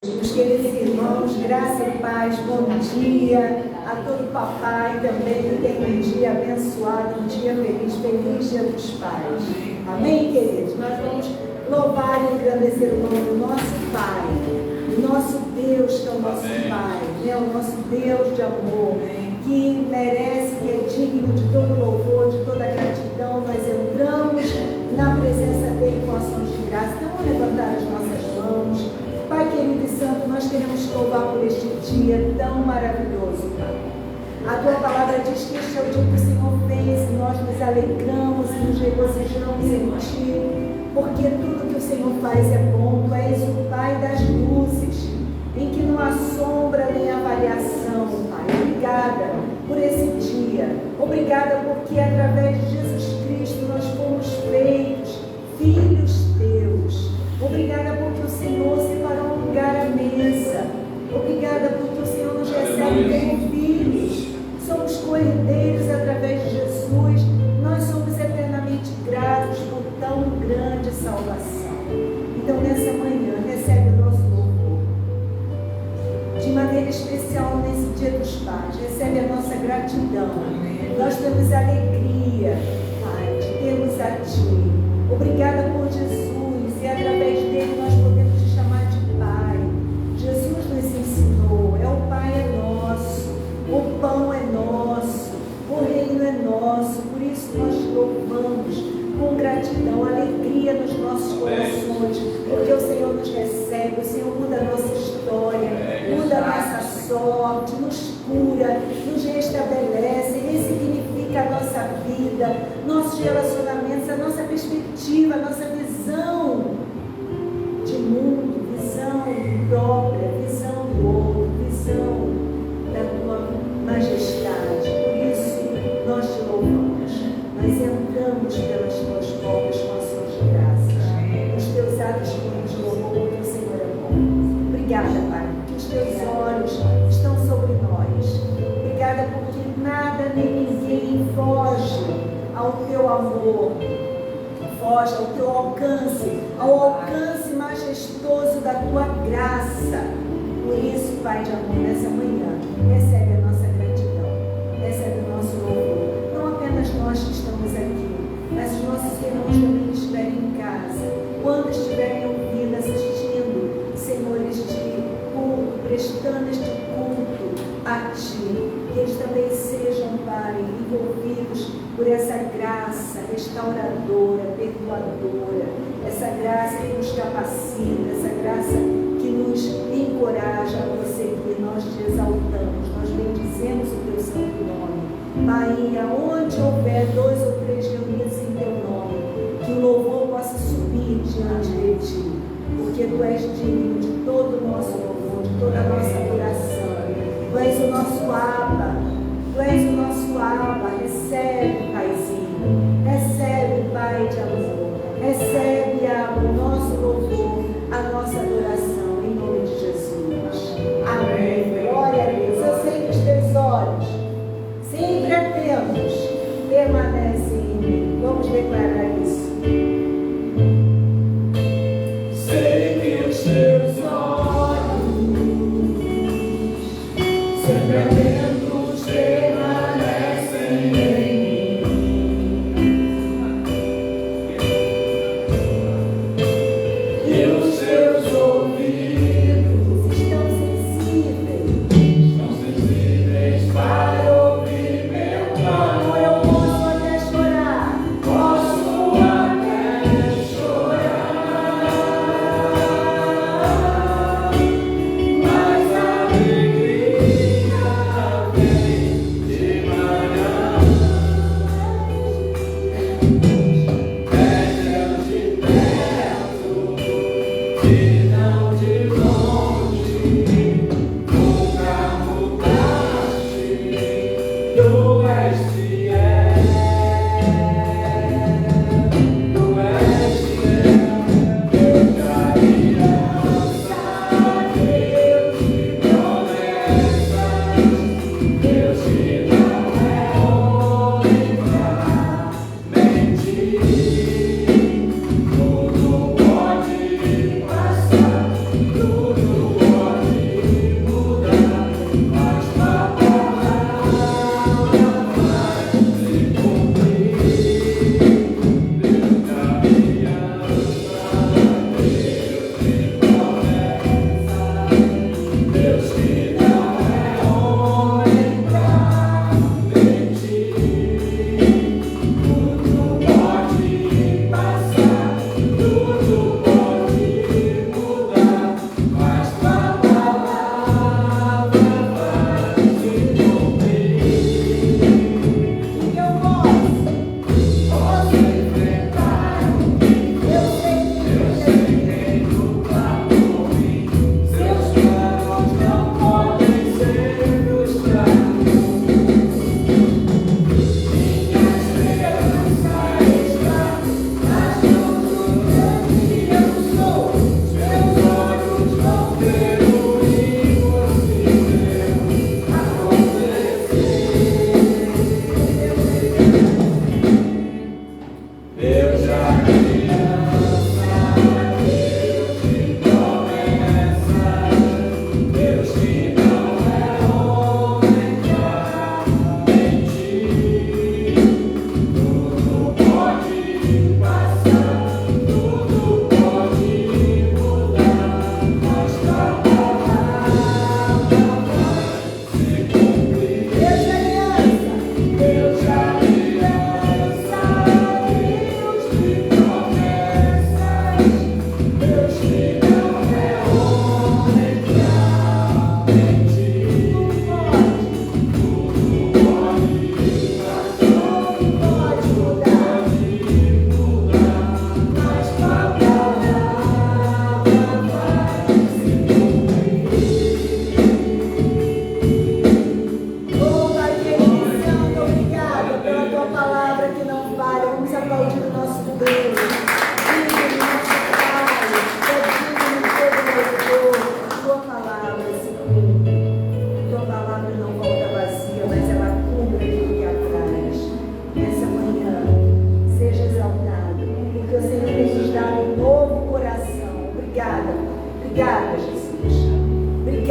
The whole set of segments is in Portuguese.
Meus queridos irmãos, graça e paz, bom dia a todo papai também que tem um dia abençoado, um dia feliz, feliz Dia dos Pais. Amém, queridos? Nós vamos louvar e engrandecer o nome do nosso Pai, do nosso Deus que é o nosso Pai, né? O nosso Deus de amor, que merece, que é digno de todo louvor, de toda gratidão. Nós entramos na presença dele com ações de graça. Então vamos levantar as nossas mãos. Pai querido e santo, nós queremos te louvar por este dia tão maravilhoso, Pai. A tua palavra diz que este é o dia que o Senhor fez e nós nos alegramos e nos regozijamos em ti, porque tudo que o Senhor faz é bom. Tu és o Pai das luzes, em que não há sombra nem avaliação, Pai. Obrigada por esse dia. Obrigada porque através de Jesus Cristo nós fomos feitos filhos teus. Obrigada porque o Senhor separou um lugar à mesa. Obrigada porque o Senhor nos recebe como filhos. Somos co-herdeiros através de Jesus. Nós somos eternamente gratos por tão grande salvação. Então nessa manhã, recebe o nosso louvor. De maneira especial nesse Dia dos Pais, recebe a nossa gratidão. Nós temos alegria, Pai, de termos a Ti. Obrigada por Jesus. E através dele nós podemos te chamar de Pai. Jesus nos ensinou, o Pai é nosso, o pão é nosso, o reino é nosso. Por isso nós te louvamos com gratidão, alegria nos nossos corações, porque o Senhor nos recebe, o Senhor muda a nossa história, muda a nossa sorte, nos cura, nos restabelece, ressignifica a nossa vida, nossos relacionamentos, a nossa perspectiva, a nossa visão de mundo, visão própria, visão do outro, visão da tua majestade. Por isso nós te louvamos. Nós entramos pelas tuas portas com ações de graças. Os teus atos de louvor, porque o Senhor é bom. Obrigada, Pai, porque os teus olhos estão sobre nós. Obrigada porque nada nem ninguém foge ao teu amor, foge ao teu alcance, ao alcance majestoso da tua graça. Por isso, Pai de amor, nessa manhã, recebe a nossa gratidão, recebe o nosso louvor. Não apenas nós que estamos aqui, mas os nossos irmãos também que estiverem em casa, quando estiverem ouvindo, assistindo, Senhor, este culto, prestando este culto a Ti, que eles também sejam, Pai, envolvidos por essa graça restauradora, perdoadora, essa graça que nos capacita, essa graça que nos encoraja a prosseguir. Nós te exaltamos, nós bendizemos o teu santo nome. Pai, aonde houver 2 ou 3 reunidos em teu nome, que o louvor possa subir diante de ti, porque tu és digno de todo o nosso louvor, de toda a nossa adoração. Tu és o nosso Abba, tu és o nosso Abba. Recebe, Paizinho, recebe, Pai de amor, recebe, Abba, o nosso louvor, a nossa adoração, em nome de Jesus. Amém. Glória a Deus. Eu sei que os teus olhos, sempre atentos, permanecem em mim. Vamos declarar isso. Sei que os teus olhos sempre atentos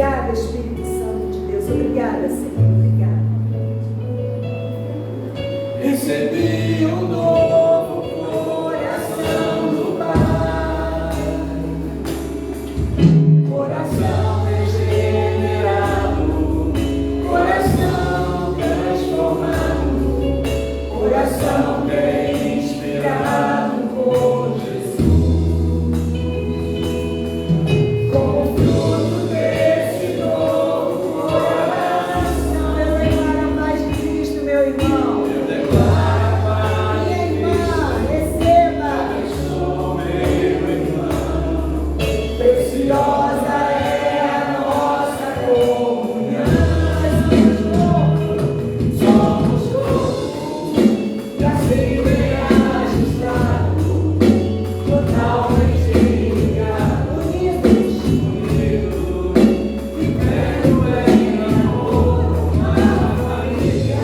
Obrigada, Espírito Santo de Deus. Obrigada, Senhor. Obrigada. Recebi um novo coração do Pai, coração regenerado, coração transformado, coração bem inspirado por Jesus. Como fruto desse novo coração, Eu declaro a paz de Cristo, meu irmão. eu declaro a paz Minha de irmã, Cristo. receba. Sou meu irmão, Preciosa é a nossa comunhão. somos corpo, e assim bem ajustado, totalmente ligado, Unidos, vivendo em amor, uma família,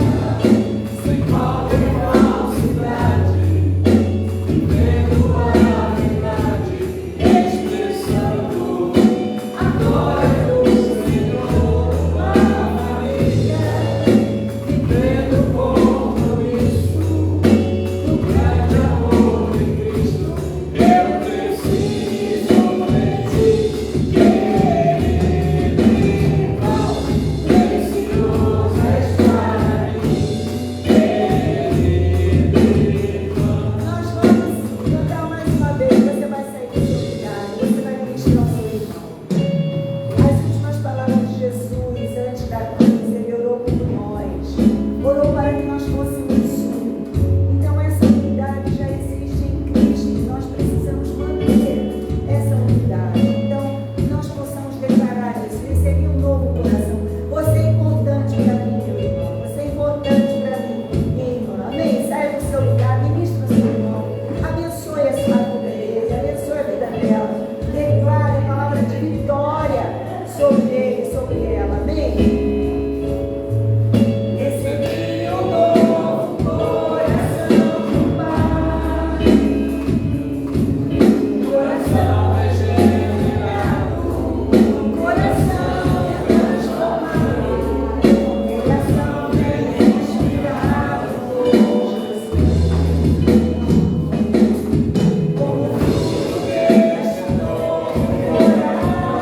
sem falta e falsidade, vivendo a verdade, expressando a glória do Senhor, uma família, vivendo o compromisso do grande amor de Cristo. Eu preciso de ti, querido irmão, precioso és para mim, querido irmão. nós vamos cantar mais uma vez. Você vai sair do seu lugar. Você vai ministrar ao seu irmão. As últimas palavras de Jesus antes da cruz, ele orou por nós. Orou para que nós fôssemos um. Então essa unidade já existe em Cristo e nós precisamos manter essa unidade. Então, que nós possamos declarar isso. Recebi um novo coração. Você é importante para mim, meu irmão. Você é importante para mim, minha irmã. Amém? Saia do seu lugar, ministra o seu irmão. Abençoe a sua vida dele, abençoe a vida dela. Declare a palavra de vitória sobre ele, sobre ela. Amém? Recebi um novo coração do Pai, coração regenerado, coração transformado, coração bem inspirado por Jesus. Como fruto deste novo coração,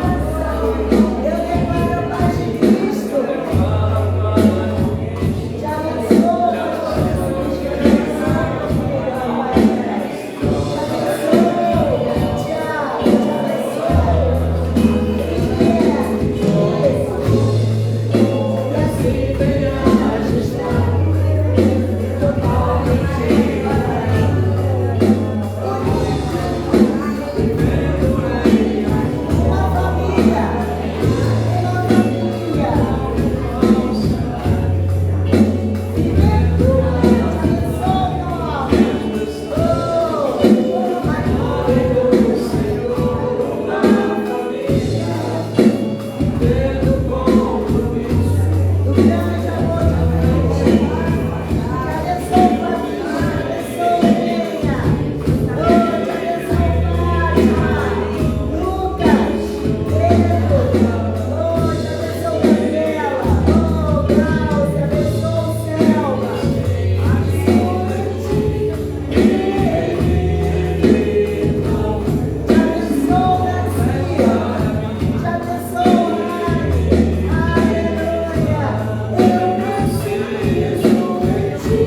eu declaro a paz de Cristo. Te abençoe, Jesus, te abençoe, te amo, te abençoe. E assim Bem ajustado, totalmente uma família, vivendo, do grande amor de Deus. Te abençoe, família, abençoe, Helena. Te abençoe, Fátima, Lucas, Pedro. Te abençoe, Gabriela. Cláudia, abençoe, Selma. Te abençoe, Garcia. Te abençoe, aleluia. Eu preciso de ti,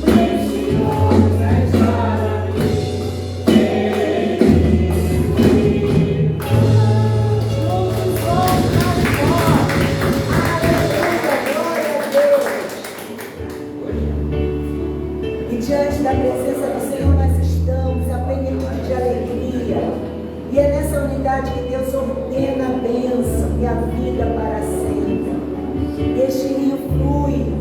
precioso és para mim. Juntos somos mais fortes. Aleluia, glória a Deus. E diante da presença do Senhor nós estamos a plenitude de alegria. E é nessa unidade que Deus ordena a bênção e a vida para sempre. E este rio flui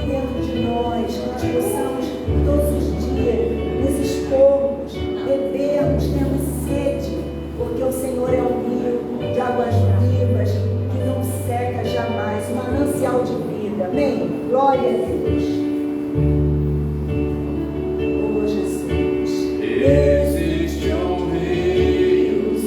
dentro de nós, que nós possamos todos os dias nos expormos, bebermos, termos sede, porque o Senhor é um rio de águas vivas que não seca jamais, um manancial de vida. Amém? Glória a Deus. Oh, Jesus. Existe um rio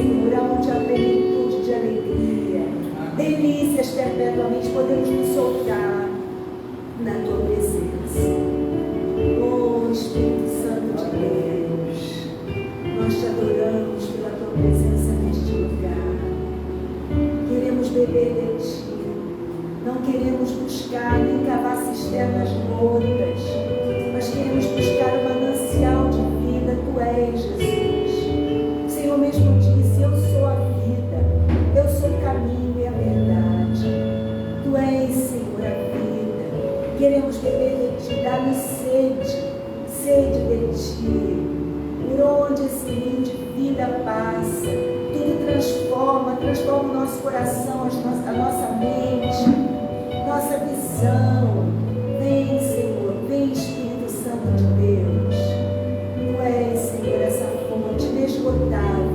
Senhor, aonde há plenitude de alegria, delícias perpetuamente, podemos nos soltar na tua presença. Oh Espírito Santo de Deus, nós te adoramos pela tua presença neste lugar. Queremos beber de ti, não queremos buscar nem cavar cisternas rotas, mas queremos buscar o manancial de vida. Tu és Jesus. O Senhor mesmo disse: eu sou a vida, eu sou o caminho e a verdade. Tu és, Senhor, a vida. Queremos beber de ti, dá-nos sede, sede de ti. Por onde esse rio de vida passa, tudo transforma o nosso coração, a nossa mente, nossa visão. Vem, Senhor, vem, Espírito Santo de Deus. Tu és, Senhor, essa fonte inesgotável,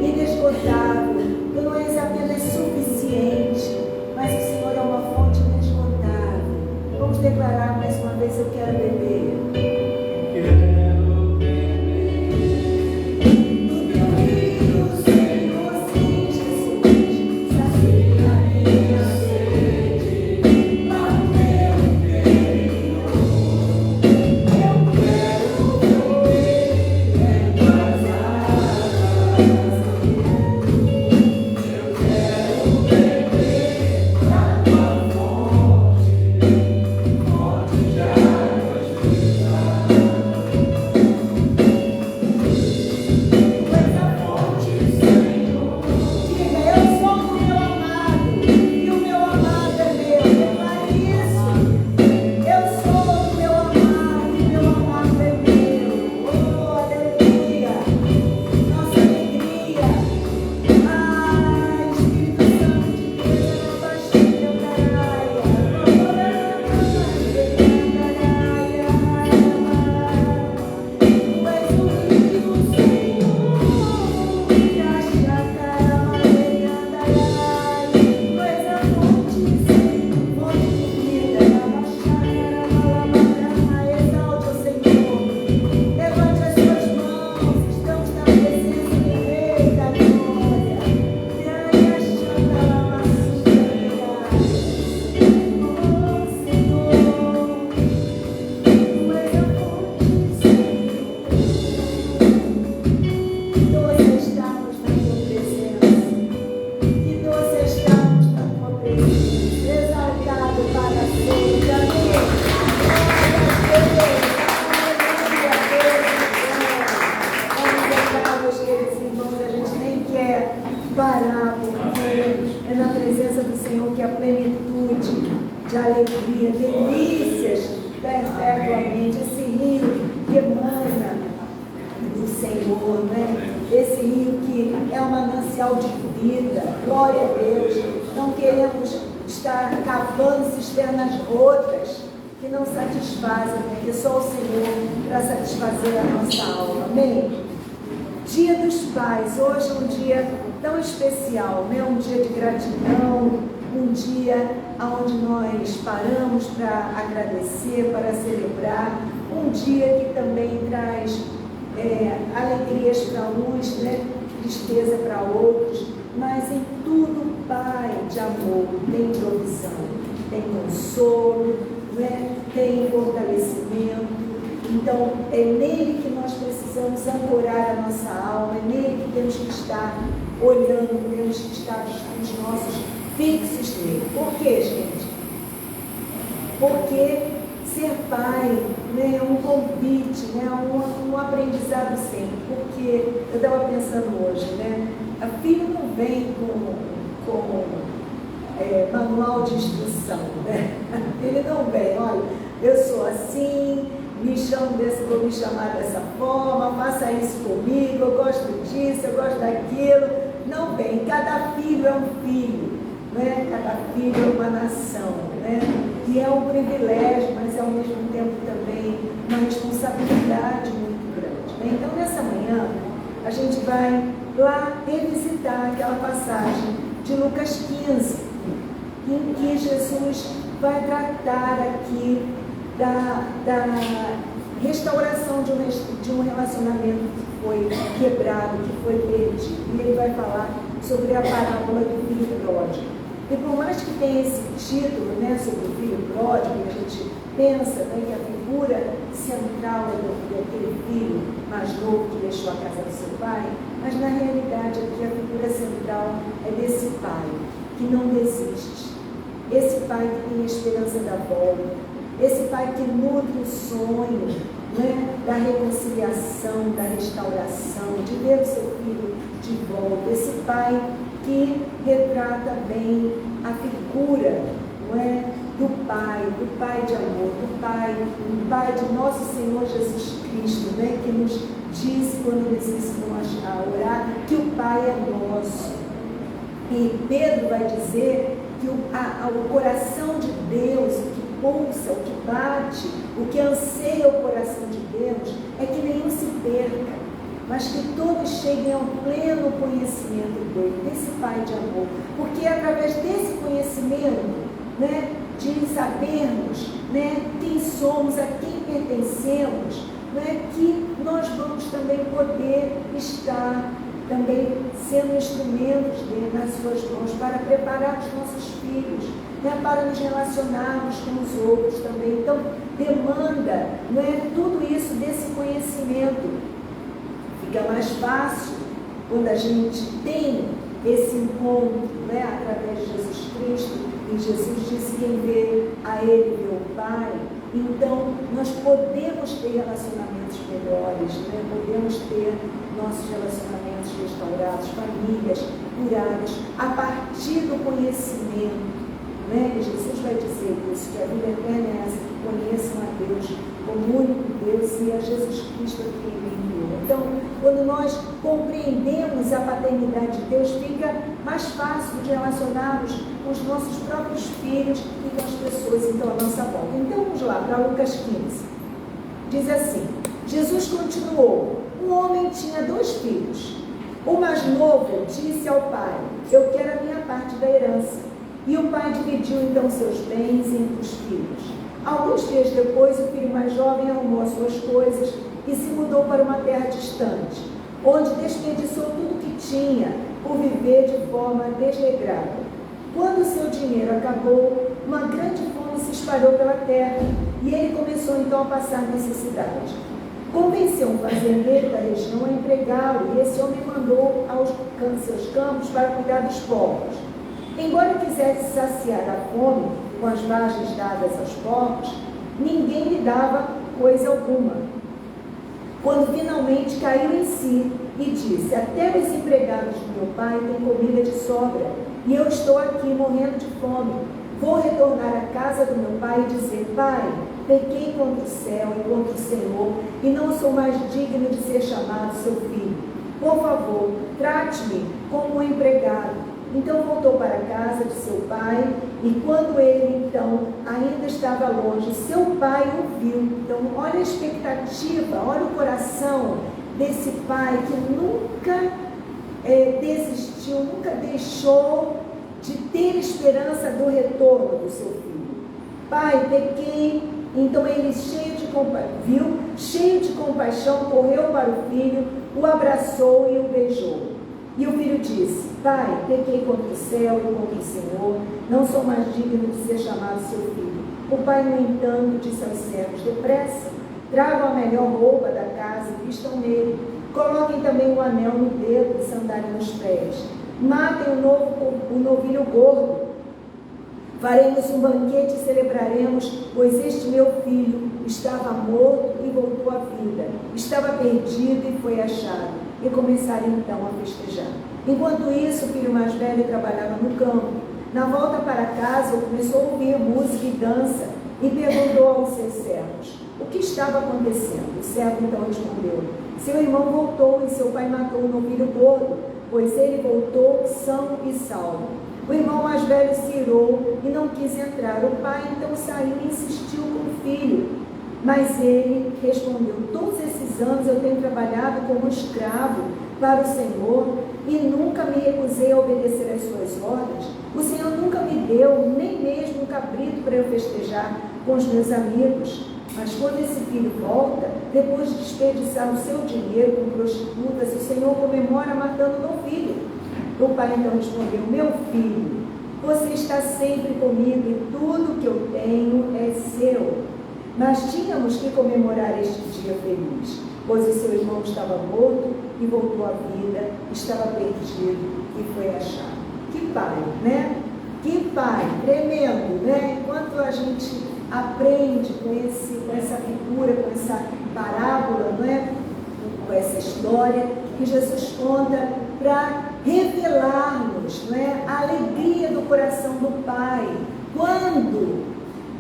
inesgotável. Tu não és apenas suficiente, mas o Senhor é uma fonte inesgotável. Vamos declarar mais uma vez: eu quero beber. Parar, porque é na presença do Senhor que a plenitude de alegria, delícias perpetuamente, esse rio que emana do Senhor, né? Esse rio que é um manancial de vida. Glória a Deus. Não queremos estar cavando cisternas rotas que não satisfazem, porque só o Senhor para satisfazer a nossa alma. Amém? Dia dos Pais, hoje é um dia tão especial, né? Um dia de gratidão, um dia onde nós paramos para agradecer, para celebrar, um dia que também traz alegrias para uns, né? Tristeza para outros, mas em tudo, Pai de amor, tem provisão, tem consolo, né? Tem fortalecimento. Então, é nele que nós precisamos ancorar a nossa alma, é nele que temos que estar olhando, temos que estar os nossos fixos nele. Por quê, gente? Porque ser pai, né, é um convite, né, um aprendizado sempre. Porque eu estava pensando hoje, né, a filha não vem com manual de instrução, né? Ele não vem, olha, eu sou assim, vou me chamar dessa forma, faça isso comigo, eu gosto disso, eu gosto daquilo. Não vem, cada filho é um filho, né? Cada filho é uma nação, né? E é um privilégio, mas é ao mesmo tempo também uma responsabilidade muito grande, né? Então nessa manhã a gente vai lá revisitar aquela passagem de Lucas 15, em que Jesus vai tratar aqui da restauração de um relacionamento que foi quebrado, que foi perdido. E ele vai vai falar sobre a parábola do filho pródigo. E por mais que tenha esse título, né, sobre o filho pródigo, a gente pensa, né, que a figura central é daquele filho mais novo que deixou a casa do seu pai, mas na realidade aqui a figura central é desse pai que não desiste, esse pai que tem a esperança da volta, esse pai que nutre o sonho, né, da reconciliação, da restauração, de ver o seu filho de volta, esse pai que retrata bem a figura, não é, do pai de amor, do pai de nosso Senhor Jesus Cristo, né, que nos disse quando nos ensinou a orar, que o Pai é nosso. E Pedro vai dizer que o coração de Deus, o que pulsa, o que bate, o que anseia o coração de Deus, é que nenhum se perca, mas que todos cheguem ao pleno conhecimento dele, desse Pai de amor. Porque é através desse conhecimento, né, de sabermos, né, quem somos, a quem pertencemos, né, que nós vamos também poder estar também sendo instrumentos dele nas suas mãos para preparar os nossos filhos, né, para nos relacionarmos com os outros também. Então, demanda, né, tudo isso desse conhecimento. Fica mais fácil quando a gente tem esse encontro, né, através de Jesus Cristo. E Jesus disse: quem vê a Ele vê o Pai. Então, nós podemos ter relacionamentos melhores, né? Podemos ter nossos relacionamentos restaurados, famílias curadas, a partir do conhecimento, né? E Jesus vai dizer isso, que a vida eterna é essa, que conheçam a Deus como único Deus e a Jesus Cristo que Ele enviou. Então, quando nós compreendemos a paternidade de Deus, fica mais fácil de relacionarmos com os nossos próprios filhos e com as pessoas então à nossa volta. Então vamos lá para Lucas 15. Diz assim: Jesus continuou: um homem tinha 2 filhos. O mais novo disse ao pai: eu quero a minha parte da herança. E o pai dividiu então seus bens entre os filhos. Alguns dias depois, o filho mais jovem arrumou as suas coisas e se mudou para uma terra distante, onde desperdiçou tudo o que tinha por viver de forma desregrada. Quando seu dinheiro acabou, uma grande fome se espalhou pela terra e ele começou então a passar necessidade. Convenceu um fazendeiro da região a empregá-lo e esse homem mandou aos seus campos para cuidar dos porcos. Embora quisesse saciar a fome com as vagens dadas aos porcos, ninguém lhe dava coisa alguma. Quando finalmente caiu em si e disse: até os empregados do meu pai têm comida de sobra, e eu estou aqui morrendo de fome. Vou retornar à casa do meu pai e dizer: pai, pequei contra o céu e contra o Senhor, e não sou mais digno de ser chamado seu filho. Por favor, trate-me como um empregado. Então voltou para a casa de seu pai, e quando ele então ainda estava longe, seu pai o viu. Então olha a expectativa, olha o coração desse pai que nunca desistiu, nunca deixou de ter esperança do retorno do seu filho. Pai, pequei. Então ele, cheio de compaixão, correu para o filho, o abraçou e o beijou. E o filho disse: pai, pequei contra o céu e contra o Senhor, não sou mais digno de ser chamado seu filho. O pai, no entanto, disse aos servos: depressa, tragam a melhor roupa da casa e vistam nele. Coloquem também um anel no dedo e sandália nos pés. Matem o novilho gordo. Faremos um banquete e celebraremos, pois este meu filho estava morto e voltou à vida, estava perdido e foi achado. E começaram então a festejar. Enquanto isso, o filho mais velho trabalhava no campo. Na volta para casa, começou a ouvir música e dança e perguntou aos seus servos o que estava acontecendo. O servo então respondeu: seu irmão voltou e seu pai matou o novilho gordo, pois ele voltou são e salvo. O irmão mais velho se irou e não quis entrar. O pai então saiu e insistiu com o filho. Mas ele respondeu: todos esses anos eu tenho trabalhado como escravo para o Senhor e nunca me recusei a obedecer às suas ordens. O Senhor nunca me deu nem mesmo um cabrito para eu festejar com os meus amigos. Mas quando esse filho volta, depois de desperdiçar o seu dinheiro com prostitutas, o Senhor comemora matando o novilho. O pai então respondeu: meu filho, você está sempre comigo e tudo que eu tenho é seu. Mas tínhamos que comemorar este dia feliz, pois o seu irmão estava morto e voltou à vida, estava perdido e foi achado. Que pai, né? Que pai, tremendo, né? Enquanto a gente aprende com essa figura, com essa parábola, não é? Com essa história que Jesus conta para revelar-nos, não é? A alegria do coração do Pai, quando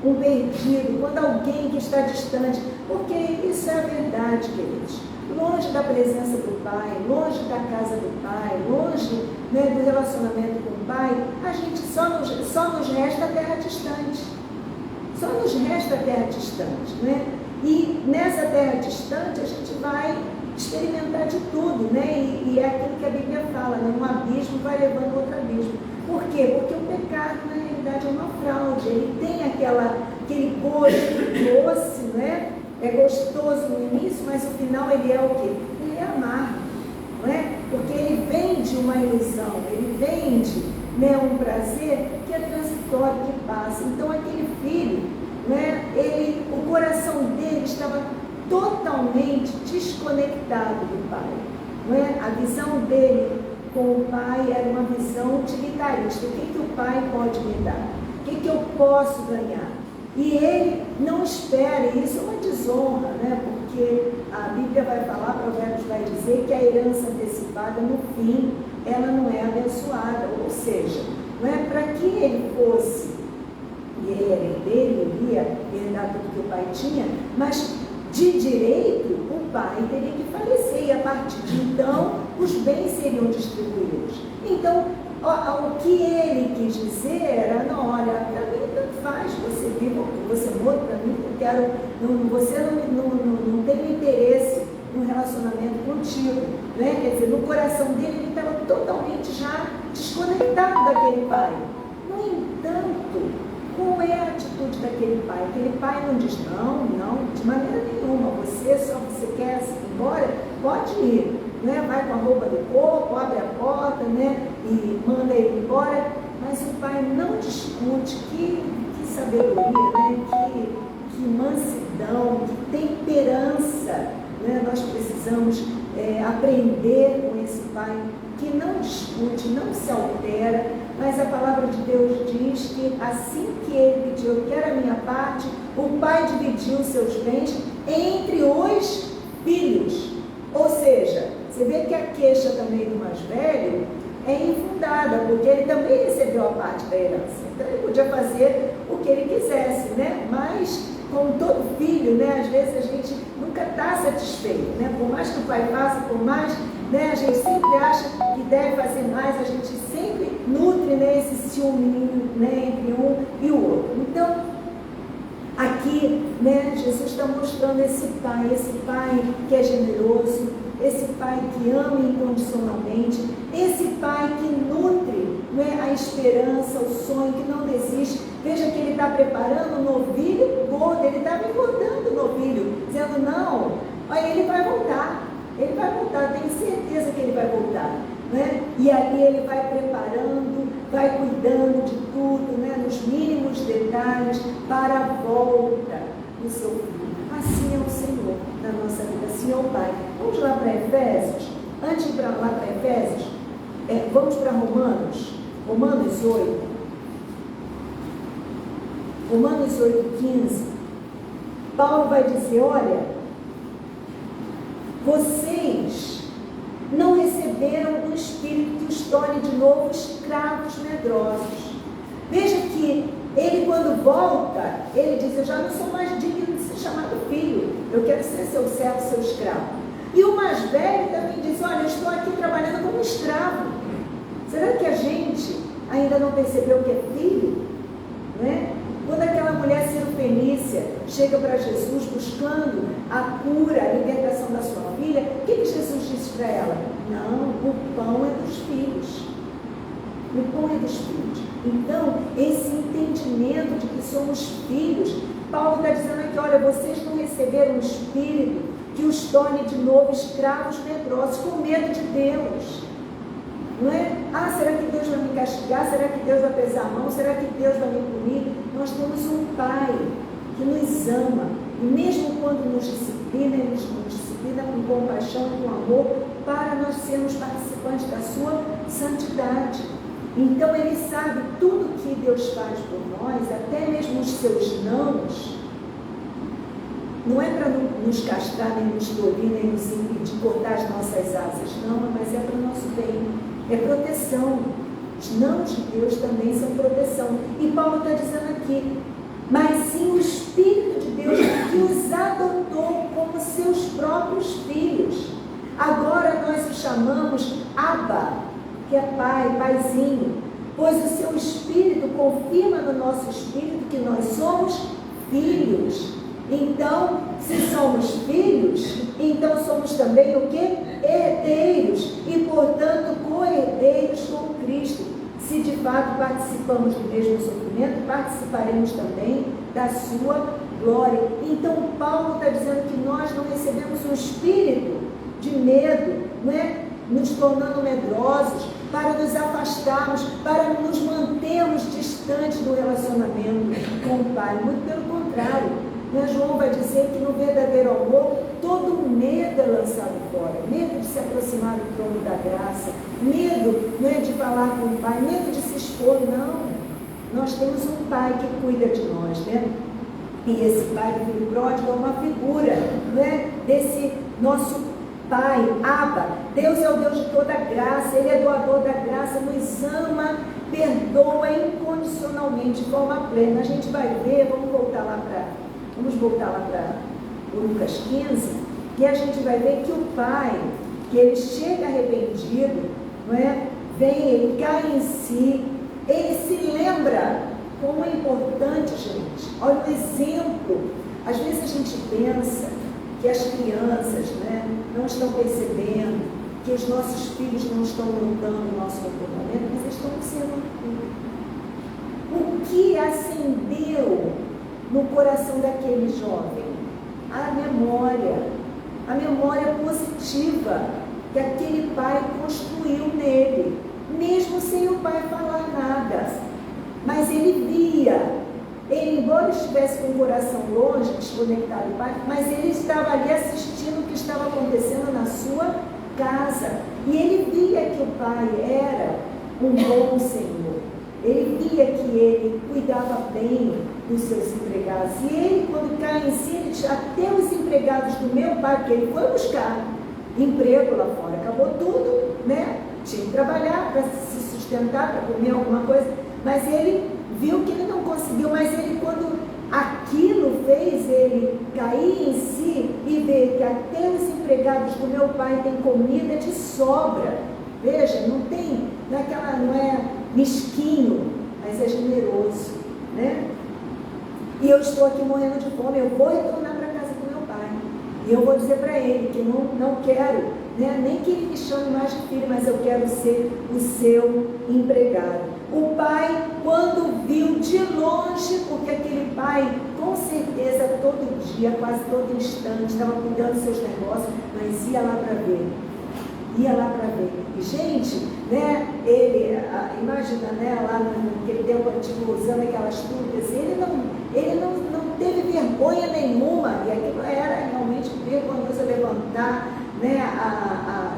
um perdido, quando alguém que está distante, porque isso é a verdade, queridos, longe da presença do Pai, longe da casa do Pai, longe, né, do relacionamento com o Pai, a gente só nos resta a terra distante, só nos resta a terra distante, né? E nessa terra distante a gente vai experimentar de tudo, né? E é aquilo que a Bíblia fala, né? Um abismo vai levando outro abismo. Por quê? Porque o pecado, na realidade, é uma fraude. Ele tem aquele gosto doce, né? É gostoso no início, mas no final ele é o quê? Ele é amargo, não é? Porque ele vende uma ilusão, ele vende, né, um prazer que é transitório, que passa. Então aquele filho, né, o coração dele estava totalmente desconectado do pai, não é? A visão dele com o pai era uma visão utilitarista. O que o pai pode me dar? O que eu posso ganhar? E ele não espera, e isso é uma desonra, né? Porque a Bíblia vai falar, Provérbios vai dizer que a herança antecipada, no fim, ela não é abençoada. Ou seja, não é para que ele fosse, e ele era herdeiro, ele ia herdar tudo que o pai tinha, mas de direito, o pai teria que falecer, e a partir de então, os bens seriam distribuídos. Então, o que ele quis dizer era: não, olha, para mim tanto faz, você viva ou você morra, para mim eu quero, você não tem interesse no relacionamento contigo, né? Quer dizer, no coração dele ele estava totalmente já desconectado daquele pai. No entanto, qual é a atitude daquele pai? Aquele pai não diz: não, de maneira nenhuma, você quer ir embora? Pode ir, né? Vai com a roupa do corpo, abre a porta, né? E manda ele embora. Mas o pai não discute. Que sabedoria, né? Que mansidão, que temperança, né? Nós precisamos aprender com esse pai que não discute, não se altera. Mas a palavra de Deus diz que assim que ele pediu: eu quero a minha parte, o pai dividiu os seus bens entre os filhos. Ou seja, você vê que a queixa também do mais velho é infundada, porque ele também recebeu a parte da herança. Então ele podia fazer o que ele quisesse, né? Mas, como todo filho, né, às vezes a gente nunca está satisfeito, né? Por mais que o pai faça, por mais, né, a gente sempre acha que deve fazer mais, a gente sempre nutre, né, esse ciúminho, né, entre um e o outro. Então, aqui, né, Jesus está mostrando esse pai que é generoso, esse pai que ama incondicionalmente, esse pai que nutre, né, a esperança, o sonho, que não desiste. Veja que ele está preparando o novilho gordo, ele estava engordando o novilho, dizendo: não, olha, ele vai voltar, eu tenho certeza que ele vai voltar, né? E ali ele vai preparando, vai cuidando de tudo, né, nos mínimos detalhes, para a volta do seu filho. Assim é o Senhor na nossa vida, assim é o Pai. Vamos lá para Efésios. Antes de ir lá para Efésios, vamos para Romanos 8. Romanos 8,15. Paulo vai dizer: olha, vocês não receberam um espírito que os torne de novo escravos medrosos. Veja que ele, quando volta, ele diz: eu já não sou mais digno de ser chamado filho, eu quero ser seu servo, seu escravo. E o mais velho também diz: olha, eu estou aqui trabalhando como escravo. Será que a gente ainda não percebeu que é filho? Né? Quando aquela mulher cirofenícia chega para Jesus buscando a cura, a libertação da sua filha, o que Jesus disse para ela? Não, o pão é dos filhos. O pão é dos filhos. Então, esse entendimento de que somos filhos, Paulo está dizendo aqui: olha, vocês não receberam um espírito que os torne de novo escravos medrosos, com medo de Deus. Não é? Ah, será que Deus vai me castigar? Será que Deus vai pesar a mão? Será que Deus vai me punir? Nós temos um Pai que nos ama. E mesmo quando nos disciplina, Ele nos disciplina com compaixão e com amor para nós sermos participantes da sua santidade. Então Ele sabe tudo que Deus faz por nós, até mesmo os seus nãos. Não é para nos castrar, nem nos tolir, nem nos impedir, cortar as nossas asas, não, mas é para o nosso bem, é proteção. Os nãos de Deus também são proteção. E Paulo está dizendo aqui, mas sim o Espírito de Deus que os adotou como seus próprios filhos. Agora nós o chamamos Abba, que é pai, paizinho, pois o seu Espírito confirma no nosso Espírito que nós somos filhos. Então, se somos filhos, então somos também o quê? Herdeiros e, portanto, co-herdeiros com Cristo. Se de fato participamos do mesmo sofrimento, participaremos também da sua glória. Então, Paulo está dizendo que nós não recebemos um espírito de medo, não é? Nos tornando medrosos, para nos afastarmos, para nos mantermos distantes do relacionamento com o Pai. Muito pelo contrário. João vai dizer que no verdadeiro amor, todo medo é lançado fora. Medo de se aproximar do trono da graça. Medo não é de falar com o Pai, medo de se expor, não. Nós temos um Pai que cuida de nós, né? E esse Pai do Filho Pródigo é uma figura, né? Desse nosso Pai, Abba. Deus é o Deus de toda graça, Ele é doador da graça, nos ama, perdoa incondicionalmente, de forma plena. A gente vai ver, vamos voltar lá para Lucas 15, e a gente vai ver que o Pai, que ele chega arrependido, não é? Vem, ele cai em si, ele se lembra como é importante, gente. Olha o exemplo. Às vezes a gente pensa que as crianças, né, não estão percebendo, que os nossos filhos não estão notando o nosso comportamento, mas eles estão observando tudo. O que acendeu no coração daquele jovem? A memória positiva que aquele pai construiu nele, mesmo sem o pai falar nada. Mas ele via, embora estivesse com o coração longe, desconectado do pai, mas ele estava ali assistindo o que estava acontecendo na sua casa. E ele via que o pai era um bom Senhor. Ele via que ele cuidava bem dos seus empregados. E ele, quando cai em si, ele diz, até os empregados do meu pai, porque ele foi buscar emprego lá fora, acabou tudo, né? Tinha que trabalhar para se sustentar, para comer alguma coisa, mas ele viu que ele não conseguiu, mas ele, quando aquilo fez ele cair em si e ver que até os empregados do meu pai têm comida de sobra. Veja, não é mesquinho, mas é generoso, né? E eu estou aqui morrendo de fome, eu vou retornar para a casa do meu pai. E eu vou dizer para ele que não quero, né, nem que ele me chame mais de filho, mas eu quero ser o seu empregado. O pai, quando viu de longe, porque aquele pai, com certeza, todo dia, quase todo instante, estava cuidando dos seus negócios, mas ia lá para ver. E, gente, né, ele, imagina, né, lá naquele tempo antigo, usando aquelas túnicas, ele não teve vergonha nenhuma, e aquilo era realmente vergonhoso levantar, né,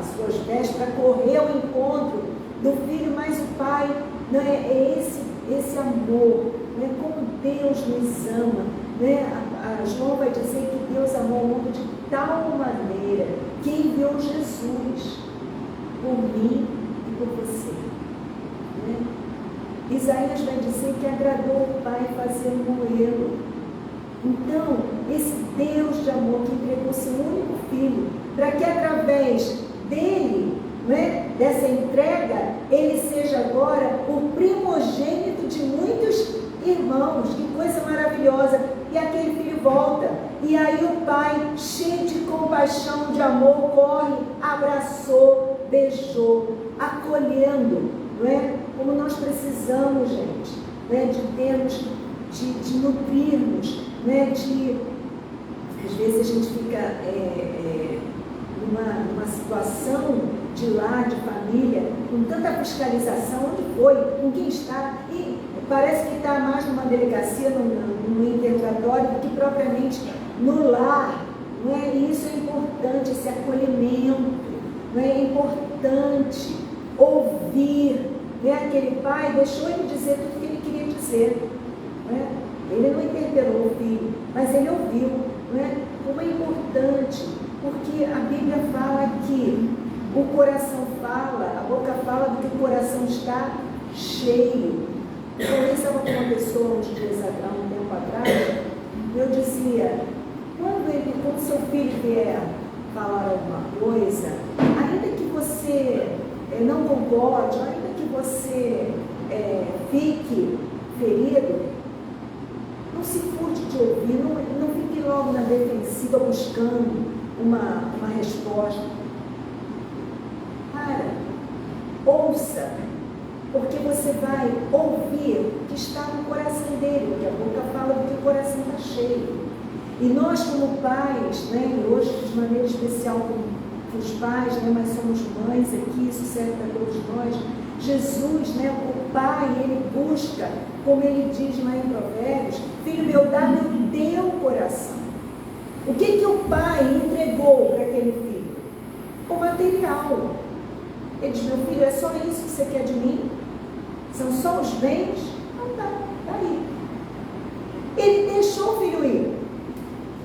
as suas vestes para correr ao encontro do filho, mas o pai, né, é esse amor, né, como Deus nos ama, né? João vai dizer que Deus amou o mundo de tal maneira que enviou Jesus por mim e por você, né? Isaías vai dizer que agradou o Pai fazer um moelo. Então, esse Deus de amor que entregou seu único filho, para que através dele, né, dessa entrega, ele seja agora o primogênito de muitos irmãos. Que coisa maravilhosa! E aquele filho volta, e aí o pai, cheio de compaixão, de amor, corre, abraçou, beijou, acolhendo, não é? Como nós precisamos, gente, né, de termos, de nutrirmos, né, às vezes a gente fica numa situação de lar, de família, com tanta fiscalização, onde foi, com quem está, e parece que está mais numa delegacia, no interrogatório, do que propriamente no lar. Não é? E isso é importante, esse acolhimento, não é? É importante ouvir. Não é? Aquele pai deixou ele dizer tudo o que ele queria dizer. Não é? Ele não interpelou o filho, mas ele ouviu. Não é? Como é importante, porque a Bíblia fala que o coração fala, a boca fala do que o coração está cheio. Eu conversava com uma pessoa uns dias há um tempo atrás, eu dizia, quando seu filho vier falar alguma coisa, ainda que você não concorde, ainda que você fique ferido, não se furte de ouvir, não fique logo na defensiva buscando uma resposta. Ouça, porque você vai ouvir o que está no coração dele, porque a boca fala do que o coração está cheio. E nós como pais, né, e hoje de maneira especial com os pais, né, mas somos mães aqui, isso serve para todos nós. Jesus, né, o pai, ele busca, como ele diz lá em Provérbios, filho meu, dá-me o teu coração. O que o pai entregou para aquele filho? O material. Ele diz, meu filho, é só isso que você quer de mim? São só os bens? Não, tá aí. Ele deixou o filho ir,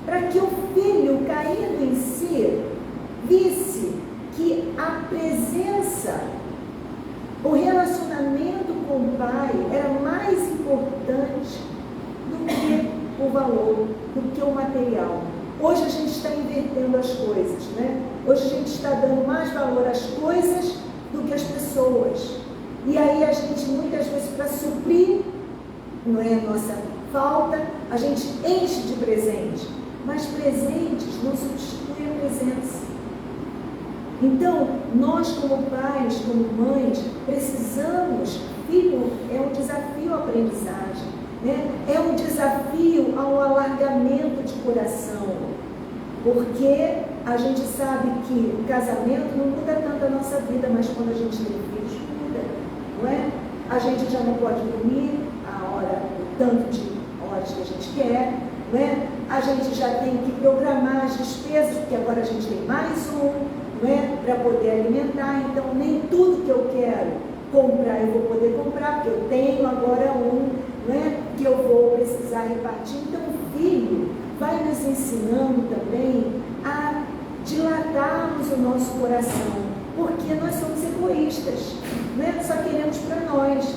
para que o filho, caindo em si, visse que a presença, o relacionamento com o pai era mais importante do que o valor, do que o material. Hoje a gente está invertendo as coisas, né? Hoje a gente está dando mais valor às coisas do que às pessoas. E aí a gente, muitas vezes, para suprir, não é, a nossa falta, a gente enche de presente. Mas presentes não substituem a presença. Então, nós como pais, como mães, precisamos, filho, é um desafio a aprendizagem, né? É um desafio ao alargamento de coração. Porque a gente sabe que o casamento não muda tanto a nossa vida, mas quando a gente tem filhos, muda, não é? A gente já não pode dormir a hora, o tanto de horas que a gente quer, não é? A gente já tem que programar as despesas, porque agora a gente tem mais não é? Para poder alimentar, então nem tudo que eu quero comprar eu vou poder comprar, porque eu tenho agora não é? Que eu vou precisar repartir. Então o filho vai nos ensinando também a dilatarmos o nosso coração, porque nós somos egoístas, né? Só queremos para nós.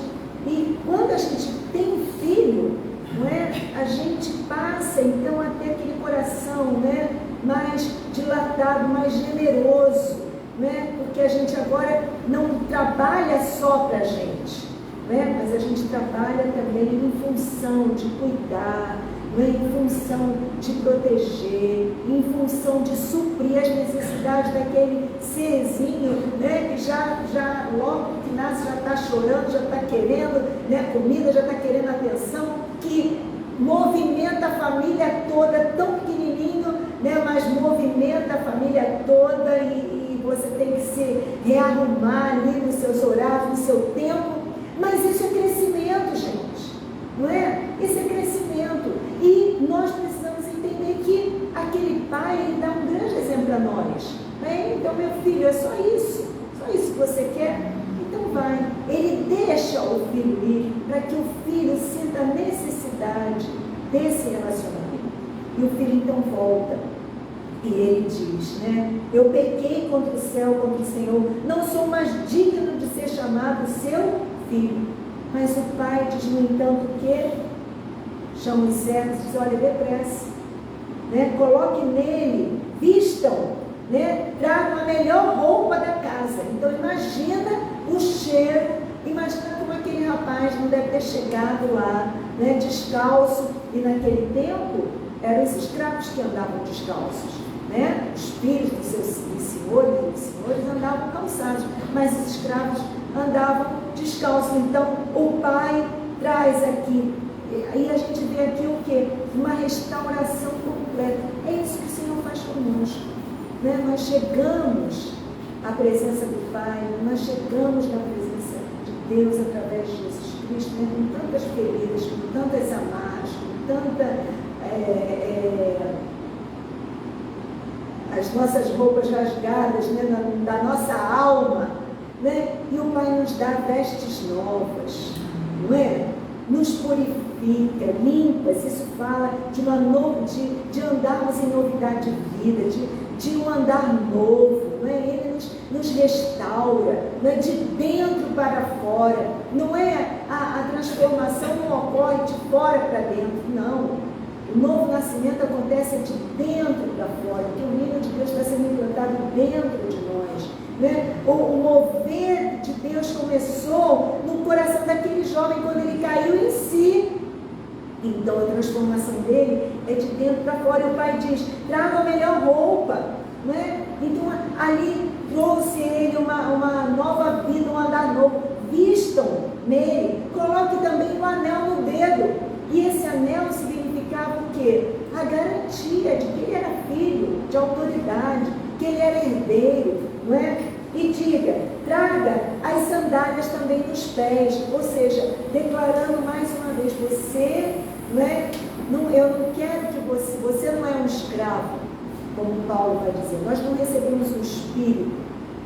E quando a gente tem um filho, não é? A gente passa então a ter aquele coração, né? Mais dilatado, mais generoso, né? Porque a gente agora não trabalha só para a gente, né? Mas a gente trabalha também em função de cuidar, em função de proteger, em função de suprir as necessidades daquele serzinho, né, que já logo que nasce já está chorando, já está querendo, né, comida, já está querendo atenção, que movimenta a família toda, tão pequenininho, né, mas movimenta a família toda e você tem que se rearrumar ali nos seus horários, no seu tempo, mas isso é crescimento, gente, não é? Isso é crescimento. E nós precisamos entender que aquele pai, ele dá um grande exemplo para nós. Né? Então, meu filho, é só isso que você quer? Então vai. Ele deixa o filho ir para que o filho sinta a necessidade desse relacionamento. E o filho então volta. E ele diz, né? Eu pequei contra o céu, contra o Senhor. Não sou mais digno de ser chamado seu filho. Mas o pai diz, no entanto, que chama os servos e diz, olha, depressa, né? Coloque nele, vistam, né? Tragam a melhor roupa da casa. Então imagina o cheiro, imagina como aquele rapaz não deve ter chegado lá, né? Descalço, e naquele tempo eram os escravos que andavam descalços, né? Os filhos dos seus senhores andavam calçados, mas os escravos andavam descalços. Então o pai traz aqui. Aí a gente vê aqui o quê? Uma restauração completa. É isso que o Senhor faz conosco, né? Nós chegamos a presença do Pai, nós chegamos na presença de Deus através de Jesus Cristo, né? Com tantas feridas, com tantas amarras, com tanta... as nossas roupas rasgadas, né? Da nossa alma, né? E o Pai nos dá vestes novas, não é? Nos purifica, limpas. Isso fala de andarmos em novidade de vida, de um andar novo, não é? Ele nos restaura, não é? De dentro para fora. Não é a transformação não ocorre de fora para dentro, não. O novo nascimento acontece de dentro para fora, porque o reino de Deus está sendo implantado dentro de nós, né? O mover de Deus começou no coração daquele jovem quando ele caiu em si. Então a transformação dele é de dentro para fora. E o Pai diz: traga a melhor roupa, né? Então ali trouxe ele uma nova vida, um andar novo. Vistam nele, coloque também um anel no dedo. E esse anel significava o quê? A garantia de que ele era filho de autoridade, que ele era herdeiro, não é? E diga, traga as sandálias também nos pés, ou seja, declarando mais uma vez, você, não é? Eu não quero que você não é um escravo, como Paulo vai dizer. Nós não recebemos um espírito,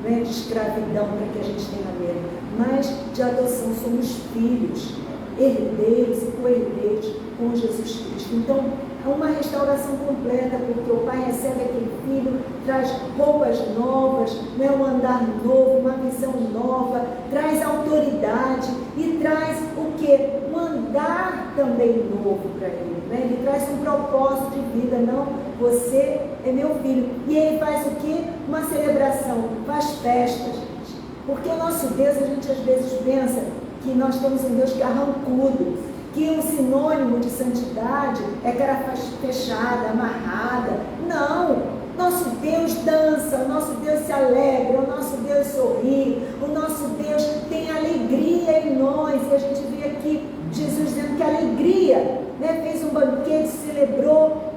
não é, de escravidão para que a gente tenha medo, mas de adoção. Somos filhos, herdeiros e co-herdeiros com Jesus Cristo. Então, é uma restauração completa, porque o Pai recebe aquele filho, traz roupas novas, né, um andar novo, uma visão nova, traz autoridade e traz o quê? Um andar também novo para ele, né? Ele traz um propósito de vida. Não, você é meu filho. E ele faz o quê? Uma celebração, faz festas, gente. Porque o nosso Deus, a gente às vezes pensa que nós temos um Deus carrancudo, que um sinônimo de santidade é cara fechada, amarrada. Não, nosso Deus dança, o nosso Deus se alegra, o nosso Deus sorri, o nosso Deus tem alegria em nós. E a gente vê aqui Jesus dizendo que a alegria, né, fez um banquete, celebrou.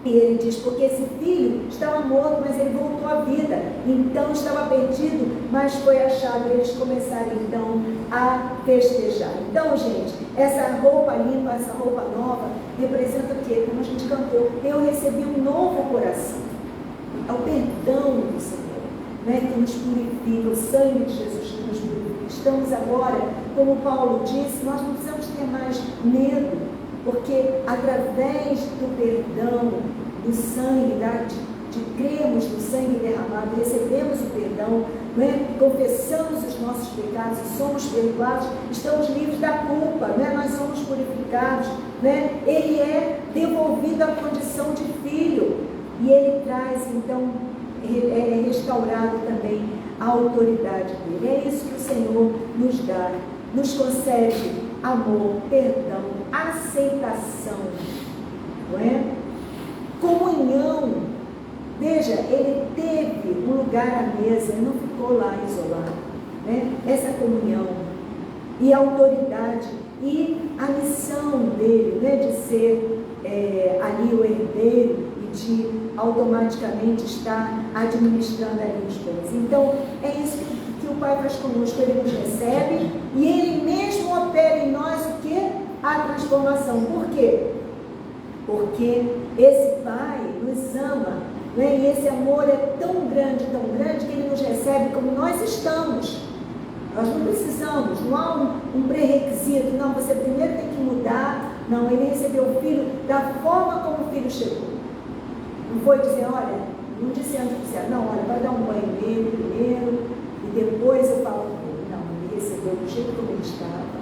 E ele diz, porque esse filho estava morto, mas ele voltou à vida. Então estava perdido, mas foi achado. Eles começaram então a festejar. Então, gente, essa roupa limpa, essa roupa nova, representa o quê? Como a gente cantou, eu recebi um novo coração. É o perdão do Senhor, né, que nos purifica, o sangue de Jesus que nos purifica. Estamos agora, como Paulo disse, nós não precisamos ter mais medo, porque através do perdão, do sangue, de crermos no sangue derramado, recebemos o perdão, né? Confessamos os nossos pecados e somos perdoados, estamos livres da culpa, né? Nós somos purificados, né? Ele é devolvido à condição de filho e ele traz, então, é restaurado também a autoridade dele. É isso que o Senhor nos dá, nos concede amor, perdão, aceitação, não é? Comunhão. Veja, ele teve um lugar à mesa, ele não ficou lá isolado, né? Essa comunhão e a autoridade e a missão dele, né, de ser ali o herdeiro e de automaticamente estar administrando ali os bens. Então, é isso que o Pai faz conosco. Ele nos recebe e ele mesmo opera em nós o quê? A transformação. Por quê? Porque esse Pai nos ama, né? E esse amor é tão grande que ele nos recebe como nós estamos. Nós não precisamos, não há um pré-requisito, não, você primeiro tem que mudar. Não, ele recebeu o filho da forma como o filho chegou. Não foi dizer, olha, não disse antes de dizer, não, olha, vai dar um banho nele primeiro e depois eu falo com ele. Não, ele recebeu do jeito como ele estava,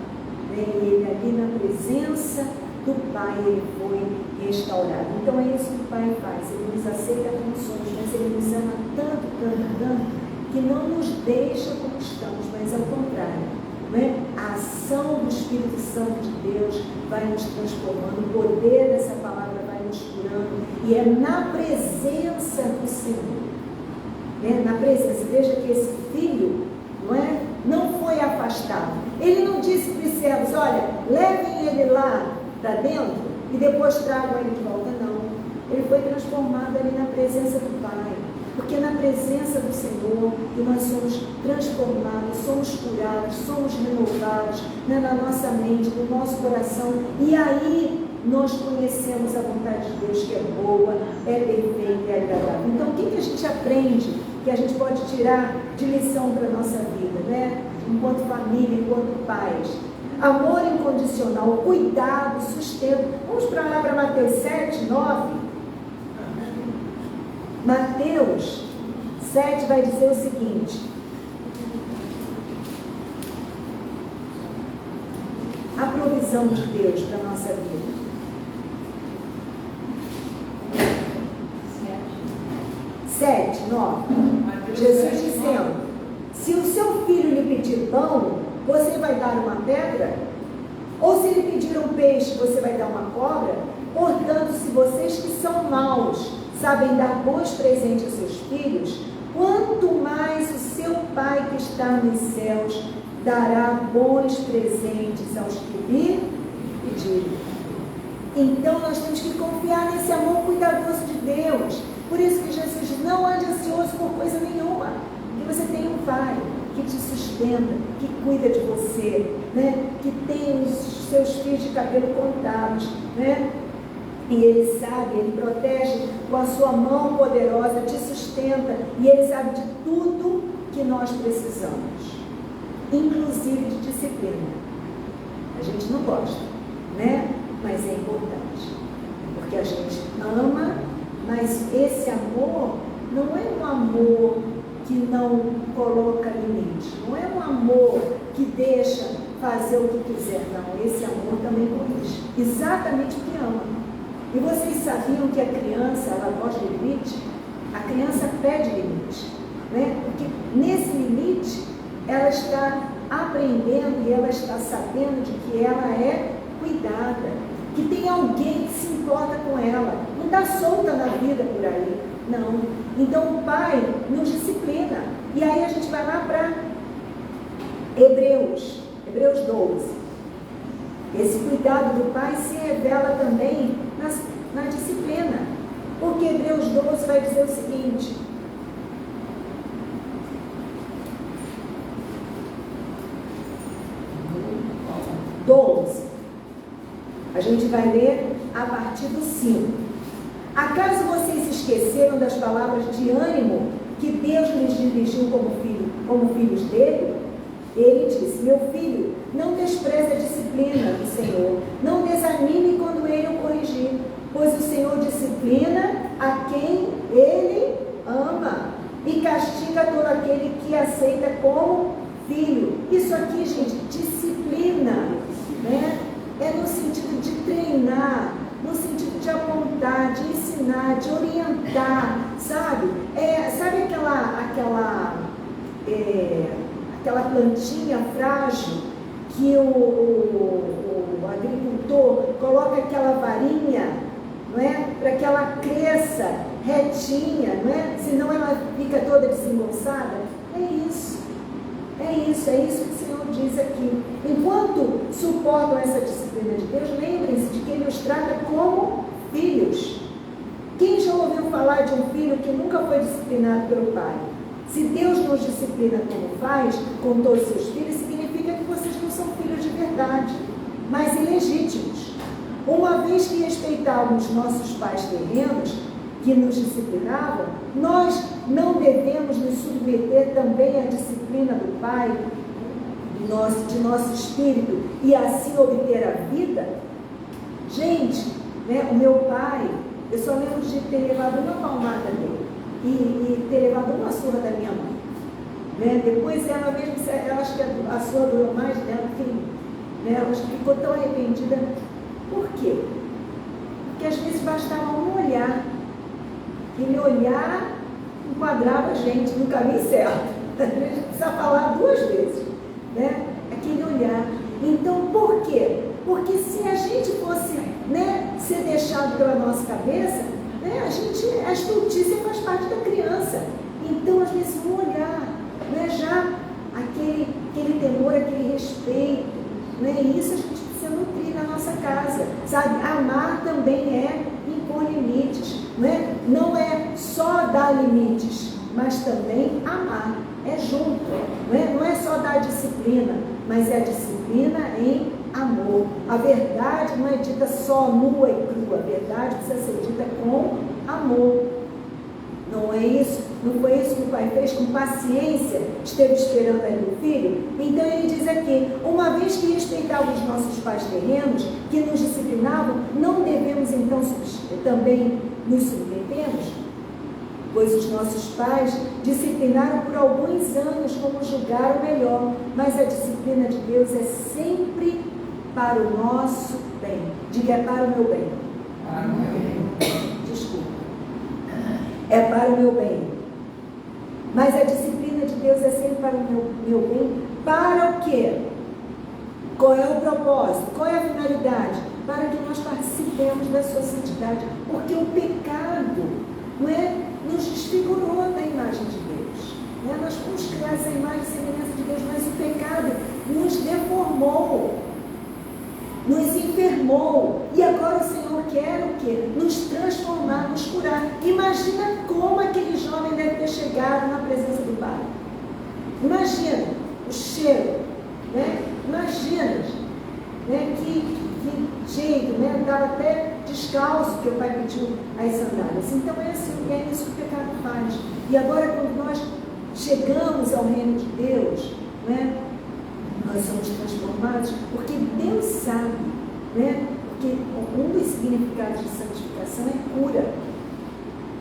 né? E ele ali na presença do Pai, ele foi restaurado. Então é isso que o Pai faz, ele nos aceita como somos, mas ele nos ama tanto, que não nos deixa como estamos, mas ao contrário, né? A ação do Espírito Santo de Deus vai nos transformando, o poder dessa palavra vai nos curando, e é na presença do Senhor, né? Na presença. Veja que esse filho, não foi afastado. Ele não disse para os servos, olha, levem ele lá para dentro e depois tragam ele de volta. Não, ele foi transformado ali na presença do Pai. Porque é na presença do Senhor que nós somos transformados, somos curados, somos renovados, né, na nossa mente, no nosso coração. E aí nós conhecemos a vontade de Deus, que é boa, é perfeita e é agradável. Então, o que a gente aprende, que a gente pode tirar de lição para a nossa vida, né? Enquanto família, enquanto pais? Amor incondicional, cuidado, sustento. Vamos para lá para Mateus 7, 9. Mateus 7 vai dizer o seguinte: a provisão de Deus para a nossa vida. 7, 9. Jesus dizendo: se o seu filho lhe pedir pão, você vai dar uma pedra? Ou se ele pedir um peixe, você vai dar uma cobra? Portanto, se vocês que são maus sabem dar bons presentes aos seus filhos, quanto mais o seu Pai que está nos céus dará bons presentes aos que lhe pedirem. Então nós temos que confiar nesse amor cuidadoso de Deus. Por isso que Jesus diz: não ande ansioso por coisa nenhuma, que você tem um Pai que te sustenta, que cuida de você, né? Que tem os seus fios de cabelo contados, né? E Ele sabe, Ele protege com a sua mão poderosa, te sustenta, e Ele sabe de tudo que nós precisamos, inclusive de disciplina. A gente não gosta, né? Mas é importante, porque a gente ama, mas esse amor não é um amor que não coloca limite, não é um amor que deixa fazer o que quiser, não. Esse amor também corrige, exatamente porque ama. E vocês sabiam que a criança, ela gosta de limite? A criança pede limite, né? Porque nesse limite ela está aprendendo e ela está sabendo de que ela é cuidada, que tem alguém que se importa com ela, não está solta na vida por aí, não. Então o Pai nos disciplina. E aí a gente vai lá para Hebreus 12. Esse cuidado do Pai se revela também na disciplina. Porque Hebreus 12 vai dizer o seguinte: a gente vai ler a partir do 5. Acaso vocês esqueceram das palavras de ânimo que Deus lhes dirigiu como filhos dele? Ele disse: meu filho, não despreze a disciplina do Senhor, não desanime quando Ele o corrigir, pois o Senhor disciplina a quem Ele ama e castiga todo aquele que aceita como filho. Isso aqui, gente, disciplina, né? É no sentido de treinar, no sentido de apontar, de ensinar, de orientar, sabe? Sabe aquela plantinha frágil que o agricultor coloca aquela varinha, não é? Para que ela cresça retinha, não é? Senão ela fica toda desengonçada. É isso que o Senhor diz aqui. Enquanto suportam essa disciplina de Deus, lembrem-se de que Ele os trata como filhos. Quem já ouviu falar de um filho que nunca foi disciplinado pelo pai? Se Deus nos disciplina como faz com todos os seus filhos, significa que vocês não são filhos de verdade, mas ilegítimos. Uma vez que respeitávamos nossos pais terrenos, que nos disciplinavam, nós não devemos nos submeter também à disciplina do Pai, de nosso espírito, e assim obter a vida? Gente, né, o meu pai, eu só lembro de ter levado uma palmada dele e ter levado uma surra da minha mãe. Né? Depois ela mesmo, ela acho que a surra durou mais dela, enfim, né? Ela ficou tão arrependida. Por quê? Porque às vezes bastava um olhar. Ele olhar enquadrava a gente no caminho certo. A gente precisa falar duas vezes, né? Aquele olhar. Então, por quê? Porque se a gente fosse, né, ser deixado pela nossa cabeça, né, a estultícia faz parte da criança. Então, às vezes, um olhar, né, já aquele temor, aquele respeito, né, isso a gente precisa nutrir na nossa casa, sabe? Amar também é impor limites, né? Não é só dar limites, mas também amar. É junto, não é só dar disciplina, mas é a disciplina em amor. A verdade não é dita só nua e crua, a verdade precisa ser dita com amor. Não é isso? Não foi isso que o pai fez com paciência, esteve esperando aí o filho? Então ele diz aqui, uma vez que respeitávamos os nossos pais terrenos, que nos disciplinavam, não devemos então também nos submetermos? Pois os nossos pais disciplinaram por alguns anos como julgaram melhor, mas a disciplina de Deus é sempre para o nosso bem. Diga, é para o meu bem. Desculpa. É para o meu bem. Mas a disciplina de Deus é sempre para o meu bem. Para o quê? Qual é o propósito? Qual é a finalidade? Para que nós participemos da sua santidade. Porque o pecado, não é, nos desfigurou da imagem de Deus. Não é? Nós fomos criados à imagem e semelhança de Deus, mas o pecado nos deformou, nos enfermou. E agora o Senhor quer o quê? Nos transformar, nos curar. Imagina como aquele jovem deve ter chegado na presença do Pai. Imagina o cheiro, né? Imagina, né? Que jeito, né? Estava até descalço, porque o pai pediu as sandálias. Então é assim, é isso que o pecado faz. E agora quando nós chegamos ao reino de Deus, né? Nós somos transformados, porque Deus sabe, né? Porque um dos significados de santificação é cura.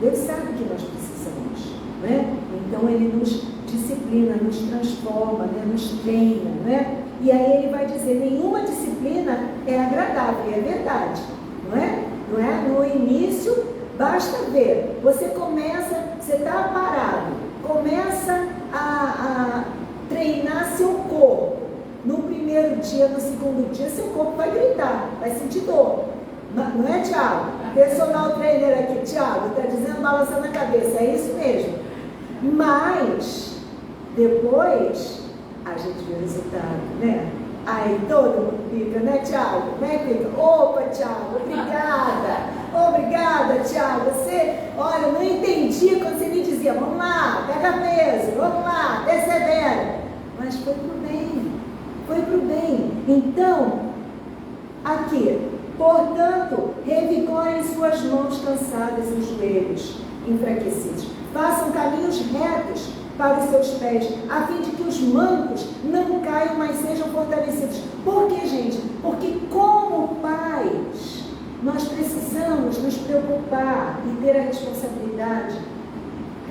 Deus sabe que nós precisamos, né? Então Ele nos disciplina, nos transforma, né? Nos treina, né? E aí Ele vai dizer, nenhuma disciplina é agradável, e é verdade, não é? Não é? No início, basta ver, você começa, você está parado, começa a treinar seu corpo. No primeiro dia, no segundo dia, seu corpo vai gritar, vai sentir dor. Não é, Tiago? Personal trainer aqui, Tiago, está dizendo, balançando a cabeça, é isso mesmo. Mas, depois, a gente vê o resultado, né? Aí todo mundo fica, né, Tiago? Né, fica? Opa, Tiago, obrigada. Obrigada, Tiago. Você, olha, não entendia quando você me dizia, vamos lá, pega peso, vamos lá, persevera. Mas foi pro bem. Foi para o bem. Então, aqui, portanto, revigorem suas mãos cansadas e os joelhos enfraquecidos. Façam caminhos retos para os seus pés, a fim de que os mancos não caiam, mas sejam fortalecidos. Por quê, gente? Porque como pais, nós precisamos nos preocupar e ter a responsabilidade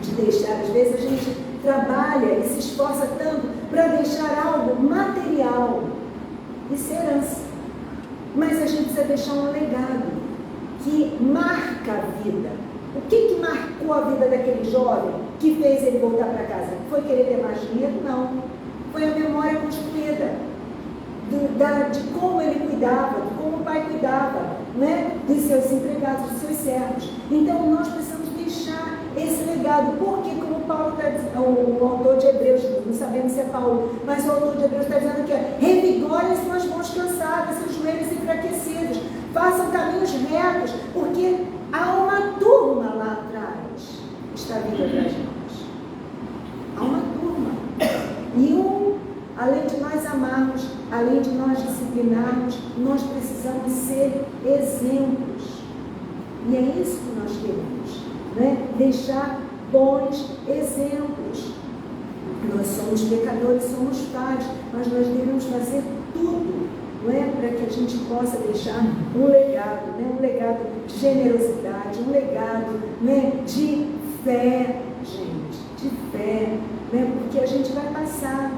de deixar, às vezes a gente trabalha e se esforça tanto para deixar algo material, isso é herança, mas a gente precisa deixar um legado que marca a vida. O que marcou a vida daquele jovem que fez ele voltar para casa? Foi querer ter mais dinheiro? Não, foi a memória construída de como ele cuidava, de como o pai cuidava, né? Dos seus empregados, dos seus servos. Então nós precisamos deixar esse legado, porque como Paulo está dizendo, o autor de Hebreus, não sabemos se é Paulo, mas o autor de Hebreus está dizendo que é, revigorem suas mãos cansadas, seus joelhos enfraquecidos, façam caminhos retos, porque há uma turma lá atrás, está vindo atrás de nós. Há uma turma. E além de nós amarmos, além de nós disciplinarmos, nós precisamos ser exemplos. E é isso que nós queremos, né? Deixar bons exemplos. Nós somos pecadores, somos falhos, mas nós devemos fazer tudo, não é? Para que a gente possa deixar um legado, né? Um legado de generosidade, um legado, né? De fé, gente, de fé, né? Porque a gente vai passar.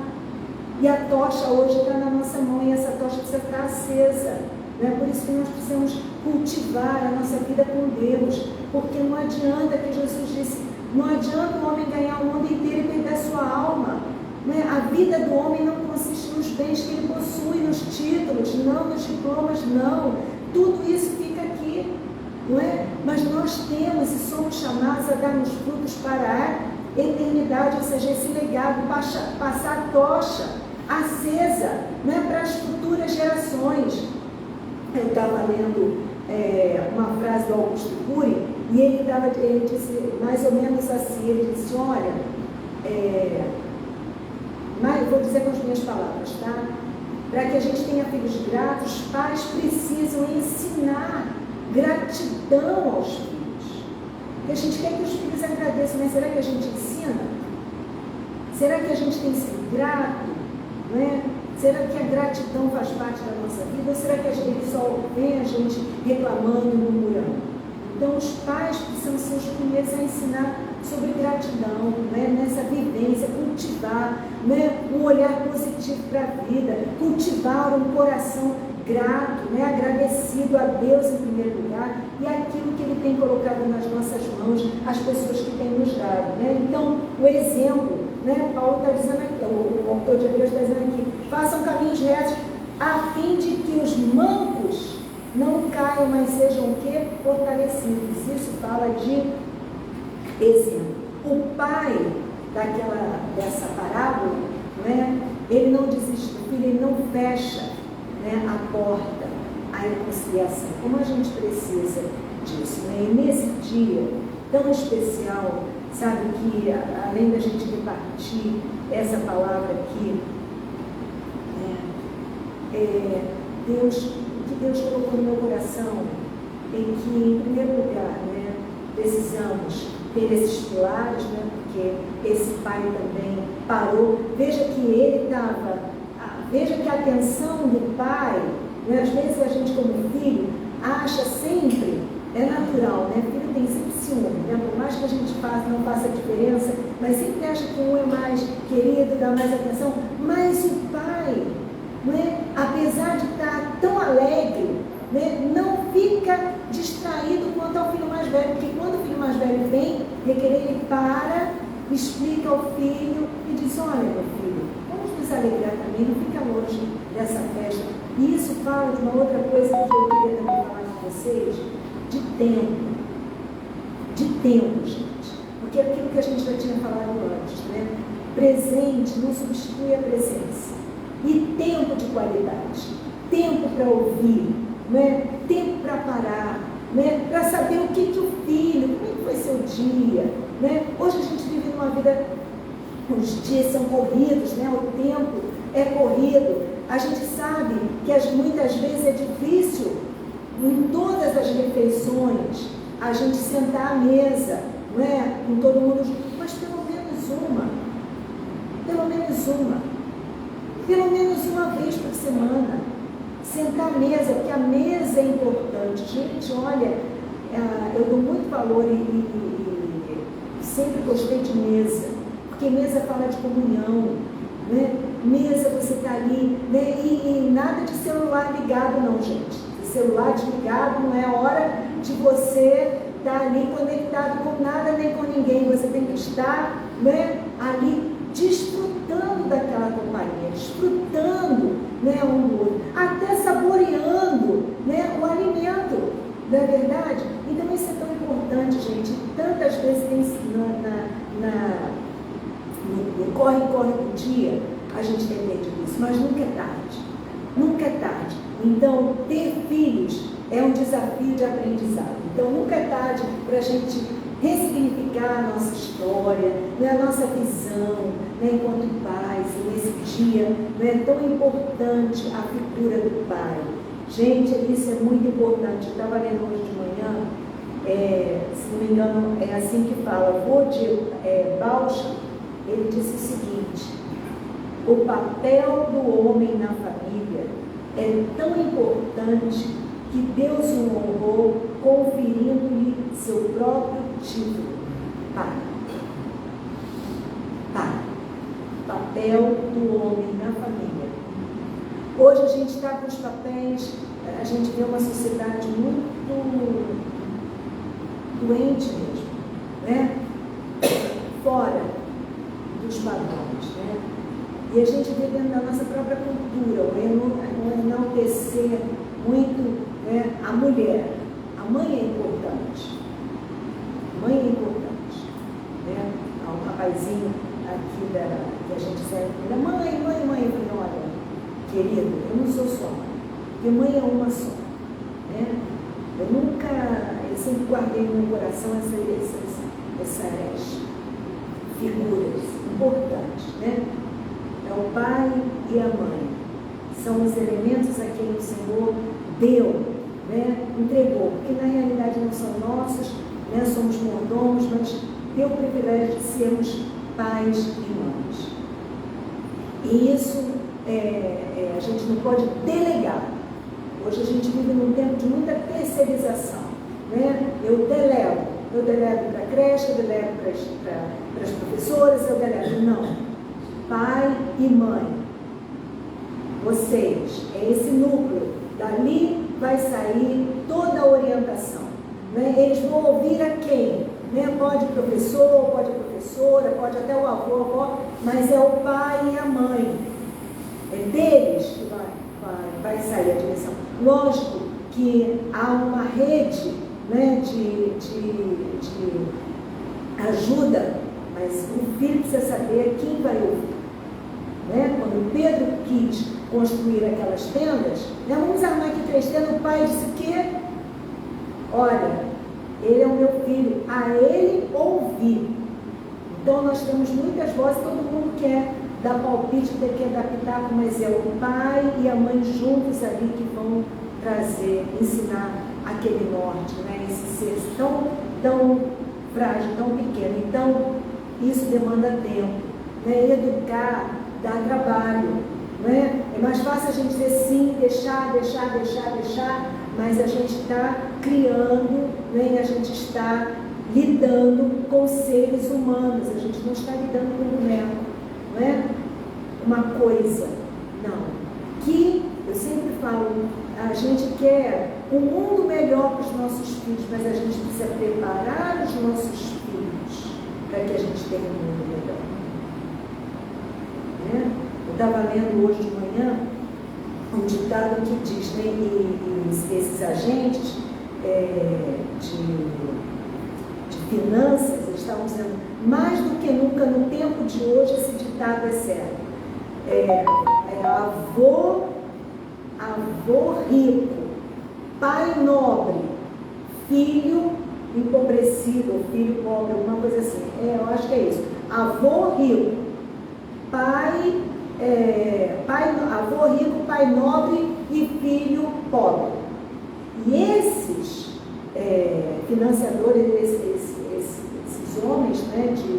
E a tocha hoje está na nossa mão e essa tocha precisa estar acesa. Né? Por isso que nós precisamos cultivar a nossa vida com Deus. Porque não adianta, que Jesus disse, não adianta o homem ganhar o mundo inteiro e perder a sua alma. Né? A vida do homem não consiste nos bens que ele possui, nos títulos, não nos diplomas, não. Tudo isso fica aqui. Não é? Mas nós temos e somos chamados a darmos frutos para a eternidade, ou seja, esse legado, passar a tocha acesa, né, para as futuras gerações. Eu estava lendo uma frase do Augusto Cury, E ele disse mais ou menos assim, ele disse, olha, vou dizer com as minhas palavras, tá? Para que a gente tenha filhos gratos, os pais precisam ensinar gratidão aos filhos. Porque a gente quer que os filhos agradeçam, mas será que a gente ensina? Será que a gente tem sido grato? Não é? Será que a gratidão faz parte da nossa vida? Ou será que ele só vê a gente reclamando e murmurando? Então, os pais precisam ser os primeiros a ensinar sobre gratidão, né? Nessa vivência, cultivar, né? Um olhar positivo para a vida, cultivar um coração grato, né? Agradecido a Deus em primeiro lugar e aquilo que Ele tem colocado nas nossas mãos, as pessoas que têm nos dado. Né? Então, o exemplo, né? Paulo está dizendo aqui, o autor de Hebreus está dizendo aqui, façam caminhos retos a fim de que os mancos não caiam, mas sejam o quê? Fortalecidos. Isso fala de exemplo. O pai dessa parábola, né, ele não desiste do filho, ele não fecha, né, a porta à reconciliação. Como a gente precisa disso, né? E nesse dia tão especial, sabe, que além da gente repartir essa palavra aqui, Deus colocou no meu coração em que, em primeiro lugar, né, precisamos ter esses pilares, né, porque esse pai também parou. Veja que veja que a atenção do pai, né, às vezes a gente como filho acha sempre, é natural, né, filho tem sempre ciúme, né, por mais que a gente não faça diferença, mas sempre acha que um é mais querido, dá mais atenção, mas o pai, né, apesar de estar tão alegre, né, não fica distraído quanto ao filho mais velho, porque quando o filho mais velho vem requerer, ele para, explica ao filho e diz, olha meu filho, vamos nos alegrar também, não fica longe dessa festa. E isso fala de uma outra coisa que eu queria também falar com vocês, de tempo. De tempo, gente. Porque é aquilo que a gente já tinha falado antes, né? Presente não substitui a presença. E tempo de qualidade, tempo para ouvir, né? Tempo para parar, né? Para saber o que o filho, como é que foi seu dia, né? Hoje a gente vive numa vida, os dias são corridos, né? O tempo é corrido, a gente sabe que muitas vezes é difícil, em todas as refeições, a gente sentar à mesa, não é? Com todo mundo junto, mas pelo menos uma vez por semana, sentar à mesa, porque a mesa é importante. Gente, olha, eu dou muito valor e sempre gostei de mesa, porque mesa fala de comunhão, né? Mesa você está ali, né? E nada de celular ligado não, gente. Celular desligado não é hora de você estar ali conectado com nada nem com ninguém. Você tem que estar, né, ali desfrutando daquela companhia, desfrutando, né, um do outro, até saboreando, né, o alimento, não é verdade? Então isso é tão importante, gente. Tantas vezes tem no corre-corre do dia, a gente tem perdido isso, mas nunca é tarde. Nunca é tarde. Então, ter filhos é um desafio de aprendizado. Então, nunca é tarde para a gente ressignificar a nossa história, né, a nossa visão, né, enquanto pais. E nesse dia, é tão importante a figura do pai. Gente, isso é muito importante. Eu estava lendo hoje de manhã, se não me engano, é assim que fala. Bausch, ele disse o seguinte: o papel do homem na família é tão importante que Deus o honrou conferindo-lhe seu próprio título, pai. Pai. Papel do homem na família. Hoje a gente está com os papéis, a gente vê uma sociedade muito doente mesmo, né? Fora dos padrões, né? E a gente vê dentro da nossa própria cultura, o enaltecer muito, né, a mulher. A mãe é importante. A mãe é importante. Né? Há um rapazinho aqui que a gente serve, mãe. Eu falei, olha, querido, eu não sou sua mãe. Porque mãe é uma só. Né? Eu nunca, sempre guardei no meu coração essas figuras importantes, né? É o pai e a mãe. São os elementos a quem o Senhor deu, né? Entregou, porque na realidade não são nossos, né? Somos mordomos, mas deu o privilégio de sermos pais e mães. E isso a gente não pode delegar. Hoje a gente vive num tempo de muita terceirização, né? Eu delego para a creche, eu delego para as professoras, eu delego. Não. Pai e mãe, vocês, é esse núcleo. Dali vai sair toda a orientação, né? Eles vão ouvir a quem? Né? Pode professor, pode professora, pode até o avô, a avó, mas é o pai e a mãe. É deles que vai sair a direção. Lógico que há uma rede, né, de ajuda, mas o filho precisa saber quem vai ouvir. Né? Quando Pedro quis construir aquelas tendas, né, vamos armar aqui 3 tendas, o pai disse que, olha, ele é o meu filho, a ele ouvir. Então nós temos muitas vozes, todo mundo quer dar palpite, quer dar pitaco, mas é o pai e a mãe juntos ali que vão trazer, ensinar aquele norte, né? Esse ser tão frágil, tão pequeno. Então, isso demanda tempo, né? Educar dá trabalho, né? É mais fácil a gente dizer sim, deixar, mas a gente está criando, né? E a gente está lidando com seres humanos, a gente não está lidando com um boneco, não é uma coisa, não. Que, eu sempre falo, a gente quer um mundo melhor para os nossos filhos, mas a gente precisa preparar os nossos filhos para que a gente tenha um mundo melhor. Né? Eu estava lendo hoje de manhã um ditado que diz, né, e esses agentes de finanças, eles estavam dizendo, mais do que nunca no tempo de hoje, esse ditado é certo. Avô rico, pai nobre, filho empobrecido, filho pobre, alguma coisa assim. Eu acho que é isso. Avô rico, avô rico, pai nobre e filho pobre. E esses financiadores, esses homens, né, de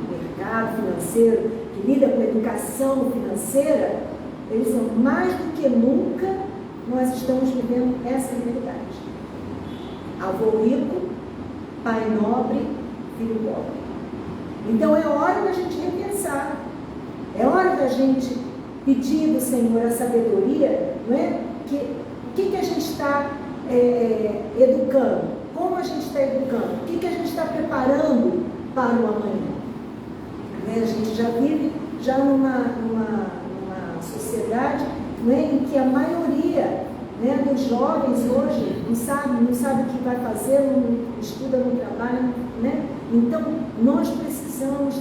mercado financeiro, que lidam com a educação financeira, eles são mais do que nunca, nós estamos vivendo essa realidade. Avô rico, pai nobre, filho pobre. Então é hora da gente repensar, é hora da gente pedir do Senhor a sabedoria, não é? O que a gente está educando? Como a gente está educando? O que a gente está preparando para o amanhã? Né? A gente já vive numa sociedade, né, em que a maioria, né, dos jovens hoje não sabe o que vai fazer, não estuda, não trabalha, né? Então nós precisamos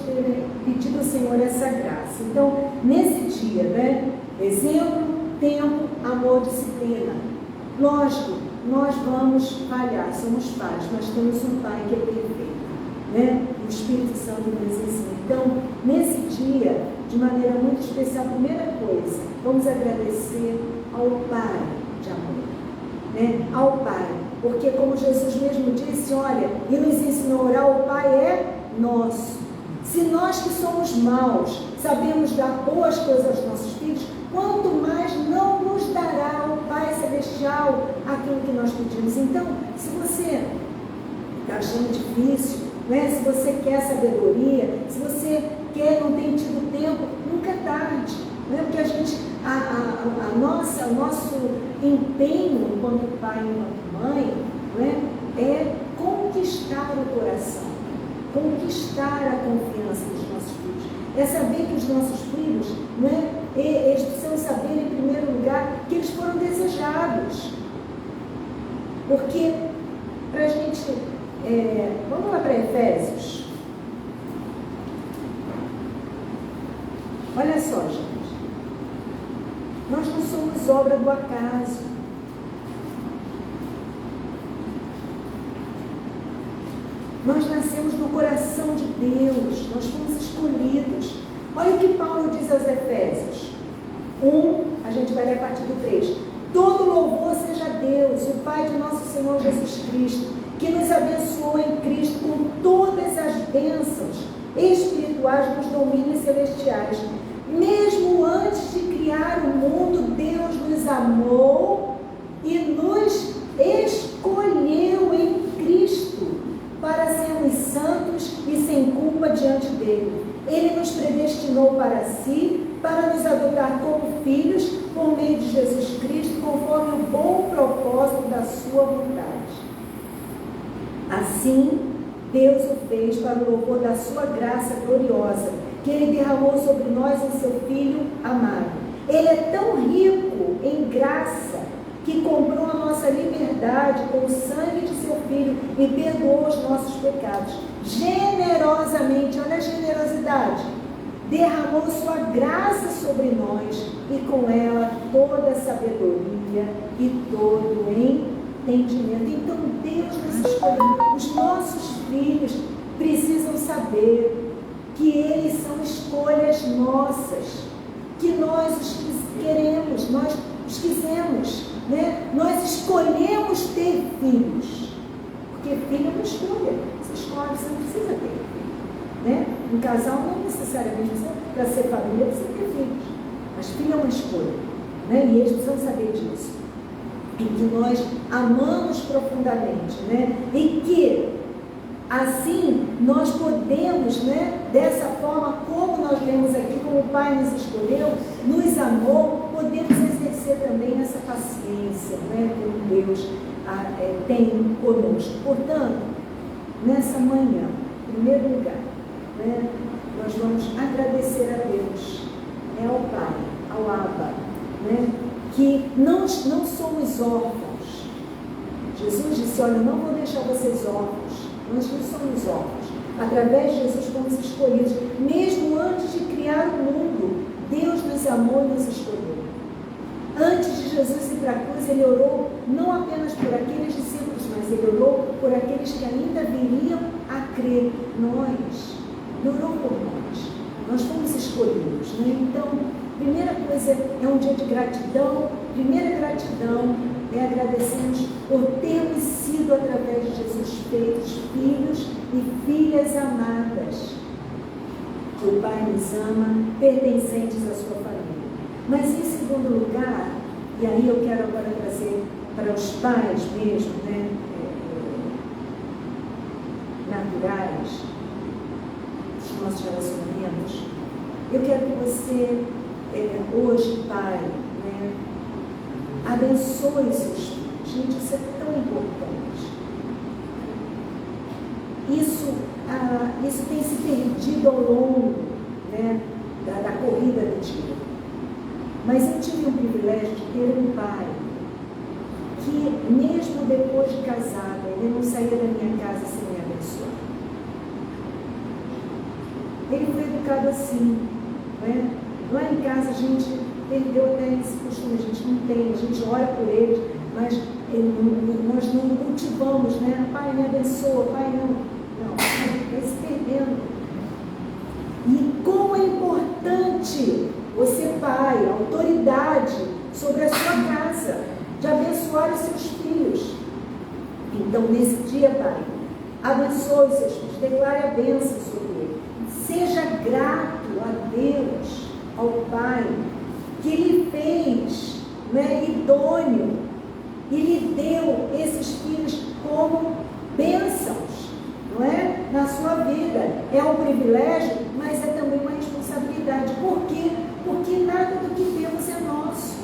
pedir ao Senhor essa graça. Então, nesse dia, né, exemplo, tempo, amor, disciplina. Lógico, nós vamos falhar, somos pais, mas temos um Pai que é perfeito, né? O Espírito Santo nos ensina. Então, nesse dia, de maneira muito especial, primeira coisa, vamos agradecer ao Pai de amor, né? Ao Pai, porque como Jesus mesmo disse, olha, e nos ensinou a orar, o Pai é nosso. Se nós que somos maus sabemos dar boas coisas aos nossos filhos, quanto mais não nos dará o Pai Celestial aquilo que nós pedimos. Então, se você está achando difícil, né? Se você quer sabedoria, se você não tem tido tempo, nunca é tarde, né? Porque a gente, o nosso empenho enquanto pai e enquanto mãe, né, é conquistar o coração, conquistar a confiança dos nossos filhos, é saber que os nossos filhos, né, eles precisam saber em primeiro lugar que eles foram desejados, porque para a gente, vamos lá para Efésios. Olha só, gente, nós não somos obra do acaso. Nós nascemos no coração de Deus, nós fomos escolhidos. Olha o que Paulo diz aos Efésios. A gente vai ler a partir do 3. Todo louvor seja a Deus, o Pai de nosso Senhor Jesus Cristo, que nos abençoou em Cristo com todas as bênçãos espirituais nos domínios celestiais. Mesmo antes de criar o mundo, Deus nos amou e nos escolheu em Cristo para sermos santos e sem culpa diante dele. Ele nos predestinou para si, para nos adotar como filhos por meio de Jesus Cristo, conforme o bom propósito da sua vontade. Assim, Deus o fez para o louvor da sua graça gloriosa, que Ele derramou sobre nós em seu Filho amado. Ele é tão rico em graça, que comprou a nossa liberdade com o sangue de seu Filho e perdoou os nossos pecados. Generosamente, olha a generosidade, derramou sua graça sobre nós e com ela toda a sabedoria e todo o entendimento. Então Deus nos escolheu. Os nossos filhos precisam saber que eles são escolhas nossas, que nós os queremos, nós os quisemos, né? Nós escolhemos ter filhos, porque filho é uma escolha. Você escolhe, você não precisa ter filho, né? Um casal não necessariamente para ser família precisa ter filhos, mas filho é uma escolha, né? E eles precisam saber disso, e que nós amamos profundamente, né? E que assim nós podemos, né? Dessa forma como nós vemos aqui, como o Pai nos escolheu, nos amou, podemos exercer também essa paciência, né? Que Deus tem conosco. Portanto, nessa manhã, em primeiro lugar, né? Nós vamos agradecer a Deus, ao Pai, ao Abba, né? Que não somos órfãos. Jesus disse: olha, eu não vou deixar vocês órfãos. Nós não somos órfãos. Através de Jesus fomos escolhidos. Mesmo antes de criar o mundo, Deus nos amou e nos escolheu. Antes de Jesus ir para a cruz, Ele orou não apenas por aqueles discípulos, mas Ele orou por aqueles que ainda viriam a crer. Ele orou por nós. Nós fomos escolhidos, né? Então, primeira coisa é um dia de gratidão. Primeira gratidão é agradecermos por termos sido, através de Jesus, feitos filhos e filhas amadas, que o Pai nos ama, pertencentes à sua família. Mas em segundo lugar, e aí eu quero agora trazer para os pais mesmo, né, naturais, dos nossos relacionamentos, eu quero que você, hoje, pai, né, abençoe os seus filhos. Gente, isso é tão importante. Isso tem se perdido ao longo, né, da corrida do dia. Mas eu tive o privilégio de ter um pai que, mesmo depois de casado, ele não saía da minha casa sem me abençoar. Ele foi educado assim, né? Lá em casa a gente perdeu até esse costume, a gente não tem, a gente ora por eles, mas nós não cultivamos, né? Pai, me abençoa, pai, não, vai se perdendo. E como é importante você, pai, autoridade sobre a sua casa, de abençoar os seus filhos. Então, nesse dia, pai, abençoe os seus filhos, declare a bênção sobre ele. Seja grato a Deus, ao Pai, que lhe fez, né, idôneo e lhe deu esses filhos como bênçãos, não é? Na sua vida. É um privilégio, mas é também uma responsabilidade. Por quê? Porque nada do que temos é nosso.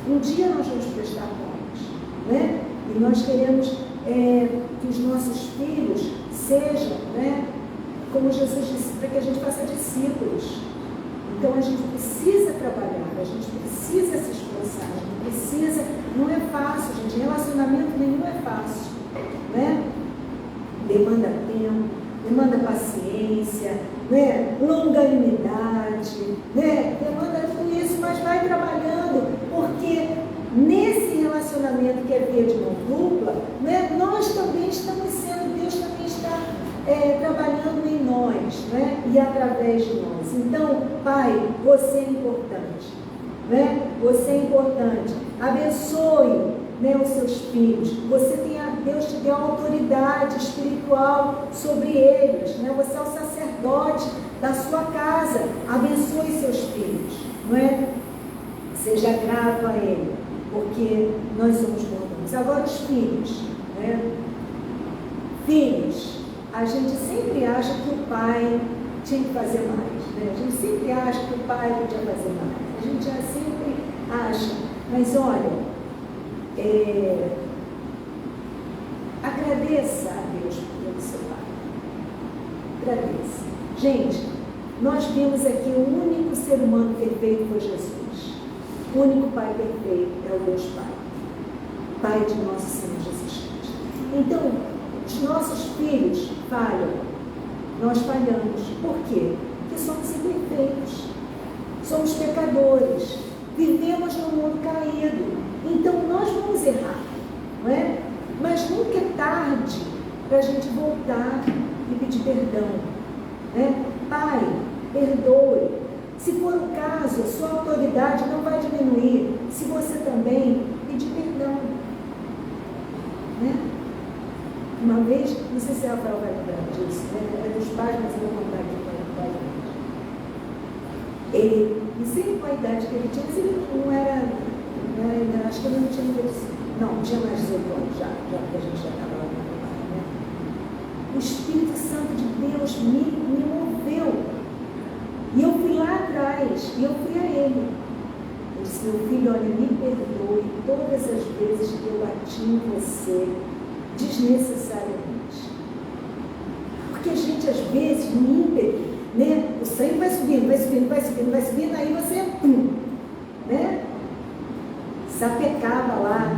Um dia nós vamos prestar contas, né? E nós queremos que os nossos filhos sejam, né, como Jesus disse, para que a gente faça discípulos. Então a gente precisa trabalhar, a gente precisa se esforçar, a gente precisa, não é fácil, gente, relacionamento nenhum é fácil, né? Demanda tempo, demanda paciência, né? Longanimidade, né? Demanda tudo isso, mas vai trabalhando, porque nesse relacionamento que é via de mão dupla, né? Nós também estamos sendo, Deus também está está trabalhando em nós, né? E através de nós. Então, Pai, você é importante, né? Você é importante. Abençoe, né, os seus filhos. Deus te deu autoridade espiritual sobre eles, né? Você é o sacerdote da sua casa. Abençoe seus filhos, não é? Seja grato a Ele, porque nós somos importantes. Agora os filhos, né? Filhos, a gente sempre acha que o pai tinha que fazer mais, né? A gente sempre acha que o pai podia fazer mais. A gente já sempre acha, mas olha, agradeça a Deus pelo seu pai. Agradeça. Gente, nós vimos aqui o único ser humano perfeito foi Jesus. O único pai perfeito é o Deus Pai. Pai de nosso Senhor Jesus Cristo. Então, os nossos filhos falham. Nós falhamos. Por quê? Porque somos imperfeitos. Somos pecadores. Vivemos num mundo caído. Então, nós vamos errar. Não é? Mas nunca é tarde para a gente voltar e pedir perdão. Né? Pai, perdoe. Se for o caso, a sua autoridade não vai diminuir se você também pedir perdão. Né? Uma vez, não sei se a Rafael vai lembrar disso, né? É dos pais, mas eu vou contar aqui para ele. Não sei qual a idade que ele tinha, mas ele não era acho que ele não tinha tinha mais 18 anos já que a gente já estava lá no trabalho, né? O Espírito Santo de Deus me moveu. E eu fui lá atrás, e eu fui a ele. Eu disse, meu filho, olha, me perdoe todas as vezes que eu bati em você desnecessariamente. Porque a gente, às vezes, no ímpeto, né? O sangue vai subindo, aí você, né? Sapecava lá,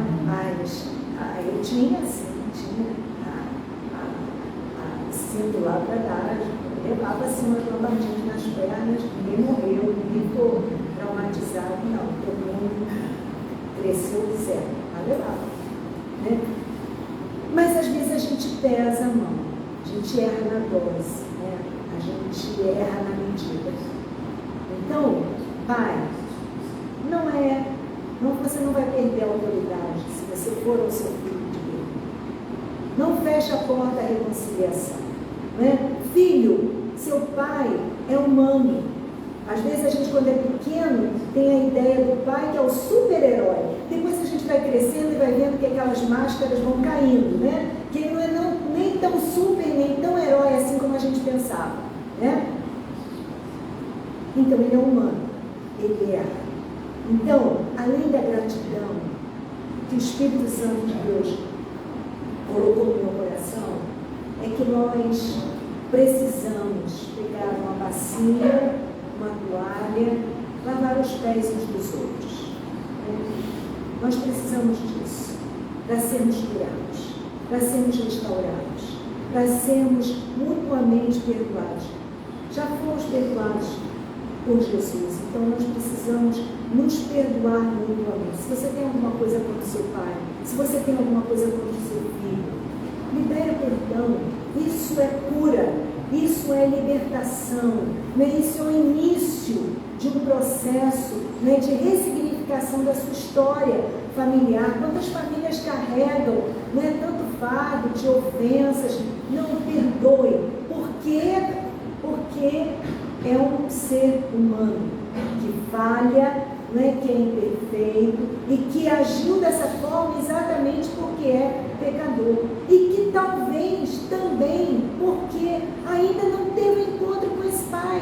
eu tinha o cinto lá para dar, levava assim umas bombadinhas nas pernas, ninguém morreu, ninguém ficou traumatizado, não, todo mundo cresceu certo, mas levava, né? Mas às vezes a gente pesa a mão, a gente erra na dose, né? A gente erra na medida. Então, pai, você não vai perder a autoridade se você for ao seu filho de Deus. Não feche a porta à reconciliação. Né? Filho, seu pai é humano. Às vezes a gente, quando é pequeno, tem a ideia do pai que é o super-herói. Depois a gente vai crescendo e vai vendo que aquelas máscaras vão caindo, né? Que ele não é nem tão super, nem tão herói assim como a gente pensava, né? Então ele é humano, ele erra. Então, além da gratidão que o Espírito Santo de Deus colocou no meu coração, é que nós precisamos pegar uma bacia, uma toalha, lavar os pés uns dos outros. Nós precisamos disso para sermos curados, para sermos restaurados, para sermos mutuamente perdoados. Já fomos perdoados por Jesus, então nós precisamos nos perdoar mutuamente. Se você tem alguma coisa contra o seu pai, se você tem alguma coisa contra o seu filho, libere perdão. Isso é cura, isso é libertação, né? Isso é o início de um processo, né, de ressignificação da sua história familiar. Quantas famílias carregam, né, tanto fardo de ofensas? Não perdoe. Por quê? Porque é um ser humano que falha, né, que é imperfeito e que agiu dessa forma exatamente porque é pecador. E que talvez também porque ainda não teve um encontro com esse pai.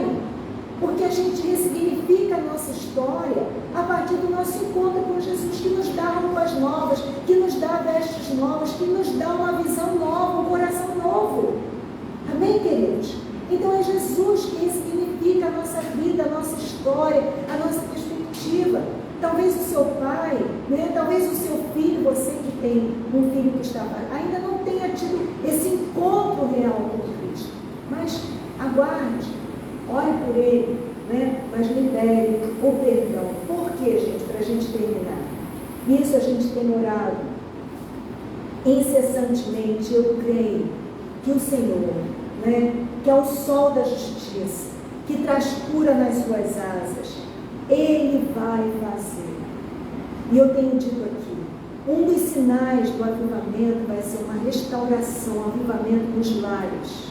Porque a gente ressignifica a nossa história a partir do nosso encontro com Jesus, que nos dá roupas novas, que nos dá vestes novas, que nos dá uma visão nova, um coração novo. Amém, queridos? Então é Jesus que ressignifica a nossa vida, a nossa história, a nossa perspectiva. Talvez o seu pai, né? Talvez o seu filho, você que tem um filho que está ainda não tenha tido esse encontro real com Cristo. Mas aguarde, ore por ele, né? Mas libere o perdão. Por quê, gente? Para a gente terminar. Isso a gente tem orado incessantemente. Eu creio que o Senhor, né, que é o sol da justiça, que traz cura nas suas asas, Ele vai fazer. E eu tenho dito aqui, um dos sinais do avivamento vai ser uma restauração, um avivamento nos lares.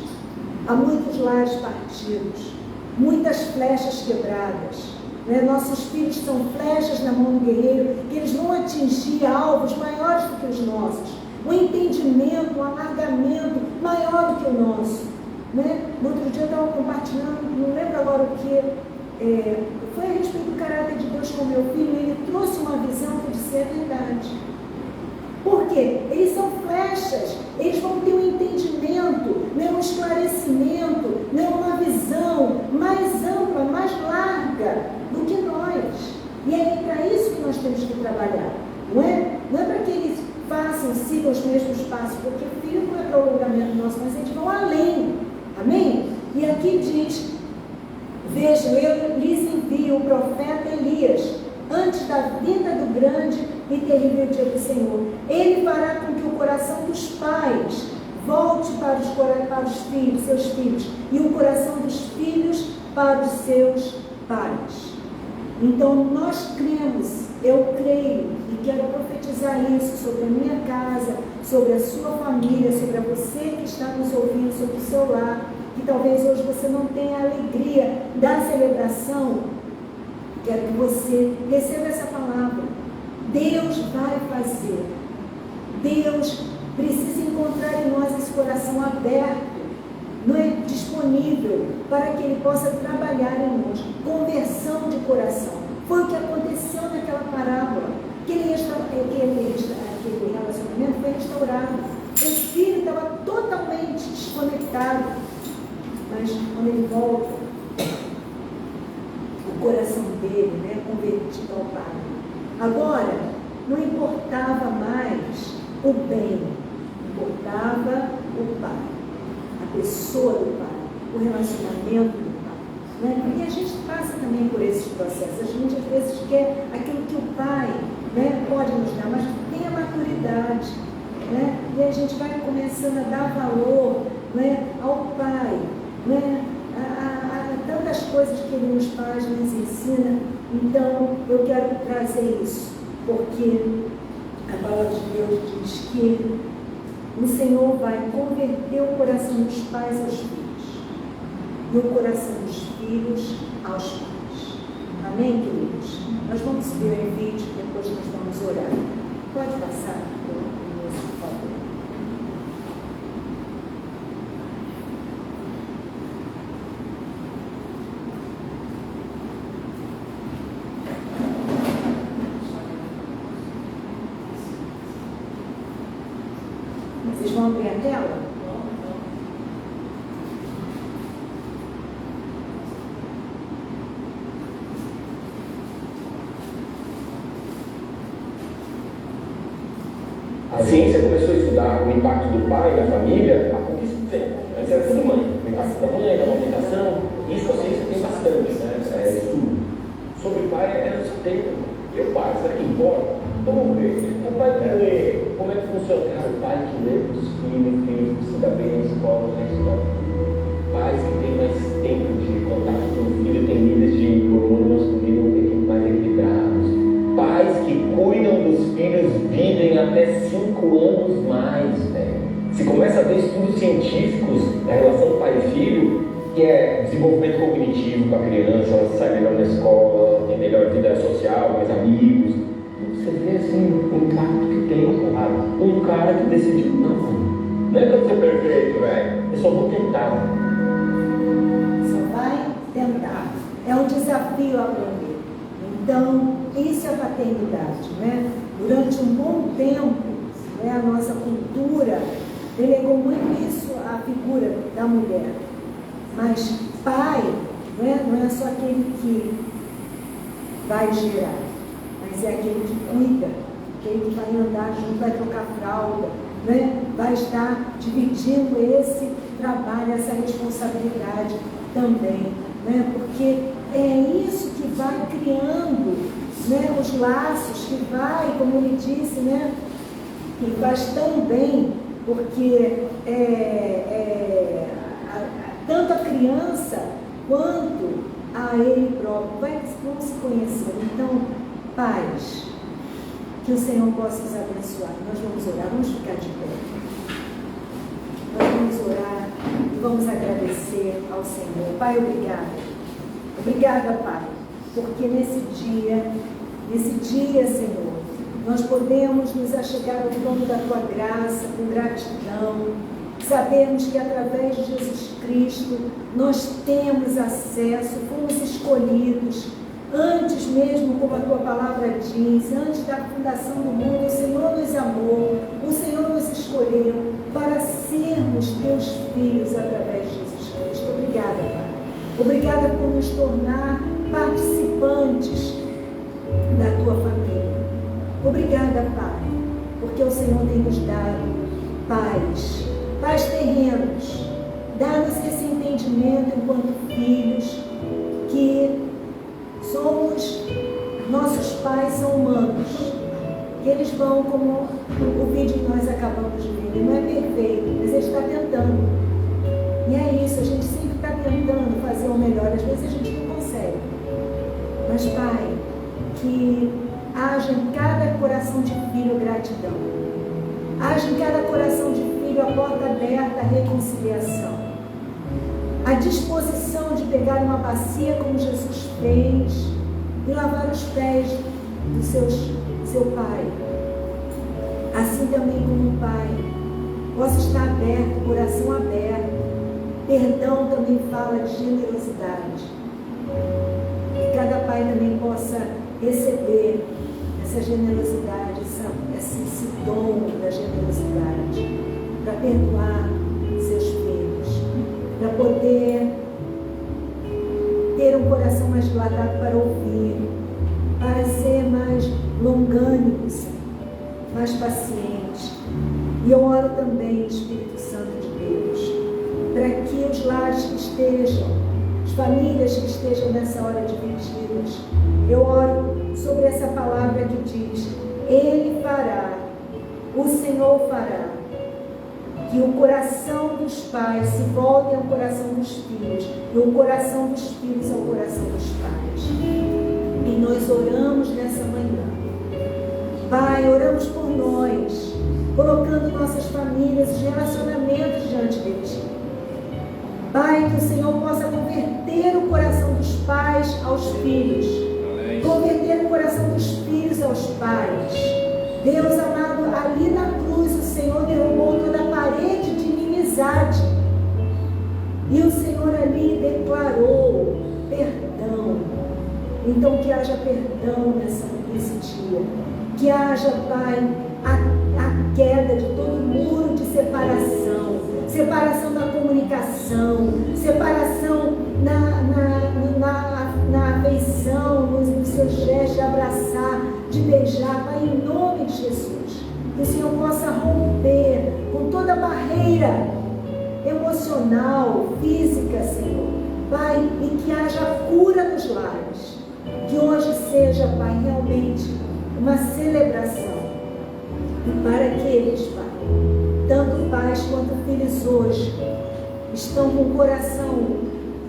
Há muitos lares partidos, muitas flechas quebradas. Né? Nossos filhos são flechas na mão do guerreiro, que eles vão atingir alvos maiores do que os nossos. Um entendimento, um alargamento maior do que o nosso. Né? No outro dia eu estava compartilhando, não lembro agora o que, foi a respeito do caráter de Deus com meu filho, e ele trouxe uma visão que eu disse, é verdade. Por quê? Eles são flechas, eles vão ter um entendimento, né, um esclarecimento, né, uma visão mais ampla, mais larga do que nós. E é para isso que nós temos que trabalhar, não é? Não é para que eles façam, sigam os mesmos passos, porque o filho não é prolongamento nosso, mas eles vão além. Amém? E aqui diz, vejam, eu lhes envio o profeta Elias, antes da vinda do grande e terrível dia do Senhor. Ele fará com que o coração dos pais volte para os filhos, seus filhos, e o coração dos filhos para os seus pais. Então nós cremos, eu creio, e quero profetizar isso sobre a minha casa, sobre a sua família, sobre você que está nos ouvindo, sobre o seu lar, que talvez hoje você não tenha a alegria da celebração. Quero que você receba essa palavra. Deus vai fazer. Deus precisa encontrar em nós esse coração aberto, não é, disponível, para que Ele possa trabalhar em nós. Conversão de coração. Foi o que aconteceu naquela parábola. Aquele relacionamento foi restaurado. O filho estava totalmente desconectado. Mas quando ele volta, o coração dele, né, convertido ao Pai. Agora, não importava mais o bem, importava o Pai, a pessoa do Pai, o relacionamento do Pai. Né? Porque a gente passa também por esses processos. A gente às vezes quer aquilo que o Pai, né, pode nos dar, mas tem a maturidade. Né? E a gente vai começando a dar valor, né, ao Pai, né? A tantas coisas que Ele nos faz, nos ensina. Então eu quero trazer isso, porque a palavra de Deus diz que o Senhor vai converter o coração dos pais aos filhos e o coração dos filhos aos pais. Amém, queridos? Nós vamos ver em vídeo, depois nós vamos orar. Pode passar, por favor. Vocês vão abrir a tela? A ciência começou a estudar o impacto do pai na família há pouquíssimo tempo. Antes era tudo mãe. O impacto da mãe, da amamentação, isso a ciência tem bastante, né? Estudo. Sobre o pai, ela só tem. E o pai, será que importa? Vamos ver. O pai que lê, como é que funciona? Cara, o pai que lê os filhos, que se dá bem na escola, na escola. Pais que têm mais tempo de contato com o filho, têm níveis de hormônio masculino um pouquinho mais equilibrados. Pais que cuidam dos filhos vivem até 5 anos mais, velho. Se começa a ver estudos científicos da relação pai e filho, que é desenvolvimento cognitivo com a criança, ela sai melhor na escola, tem melhor vida social, mais amigos. Você vê assim o impacto que tem, claro. Um cara que decidiu, não é que eu sou perfeito, velho. Eu só vou tentar. Só vai tentar. É um desafio aprender. Então, isso é a paternidade, né? Durante um bom tempo, né, a nossa cultura delegou muito isso à figura da mulher. Mas pai, né, não é só aquele que vai gerar, mas é aquele que cuida, aquele que vai andar junto, vai trocar fralda, né, vai estar dividindo esse trabalho, essa responsabilidade também, né, porque é isso que vai criando, né, os laços, que vai, como ele disse, né, que faz tão bem porque tanto a criança quanto a ele próprio vão se conhecendo. Então, pais, que o Senhor possa os abençoar. Nós vamos orar, vamos ficar de pé. Nós vamos orar e vamos agradecer ao Senhor. Pai, obrigada. Obrigada, Pai, porque nesse dia, Senhor, nós podemos nos achegar ao trono da Tua graça com gratidão. Sabemos que através de Jesus Cristo nós temos acesso, fomos escolhidos. Antes mesmo, como a Tua palavra diz, antes da fundação do mundo, o Senhor nos amou, o Senhor nos escolheu para sermos Teus filhos através de Jesus Cristo. Obrigada, Pai. Obrigada por nos tornar participantes da Tua família. Obrigada, Pai, porque o Senhor tem nos dado pais terrenos. Dá-nos esse entendimento enquanto filhos que nossos pais são humanos, que eles vão, como o vídeo que nós acabamos de ver, ele não é perfeito, mas ele está tentando. E é isso, a gente sempre está tentando fazer o melhor, às vezes a gente não consegue. Mas, Pai, que haja em cada coração de filho gratidão, haja em cada coração de filho a porta aberta à reconciliação, a disposição de pegar uma bacia como Jesus fez e lavar os pés do seu Pai. Assim também como o Pai possa estar aberto, coração aberto. Perdão também fala de generosidade. Que cada pai também possa receber essa generosidade, esse dom da generosidade, para perdoar seus filhos, para poder ter um coração mais dilatado para ouvir, para ser mais longânimo, mais paciente. E eu oro também, Espírito Santo de Deus, para que os lares que estejam, as famílias que estejam nessa hora divididas, eu oro sobre essa palavra que diz: Ele fará, o Senhor fará, que o coração dos pais se volte ao coração dos filhos, e o coração dos filhos ao coração dos pais. E nós oramos nessa manhã. Pai, oramos por nós, colocando nossas famílias, os relacionamentos diante de Ti. Pai, que o Senhor possa converter o coração dos pais aos filhos, converter o coração dos filhos aos pais. Deus amado, ali na cruz o Senhor derrubou toda a parede de inimizade. E o Senhor ali declarou perdão. Então que haja perdão nesse dia. Que haja, Pai, a queda de todo muro de separação. Separação da comunicação. Separação na afeição, no seu gesto de abraçar, de beijar, Pai, em nome de Jesus. Que o Senhor possa romper com toda barreira emocional, física, Senhor. Pai, e que haja cura nos lares. Que hoje seja, Pai, realmente uma celebração. E para que eles, Pai, tanto pais quanto filhos hoje, estão com o coração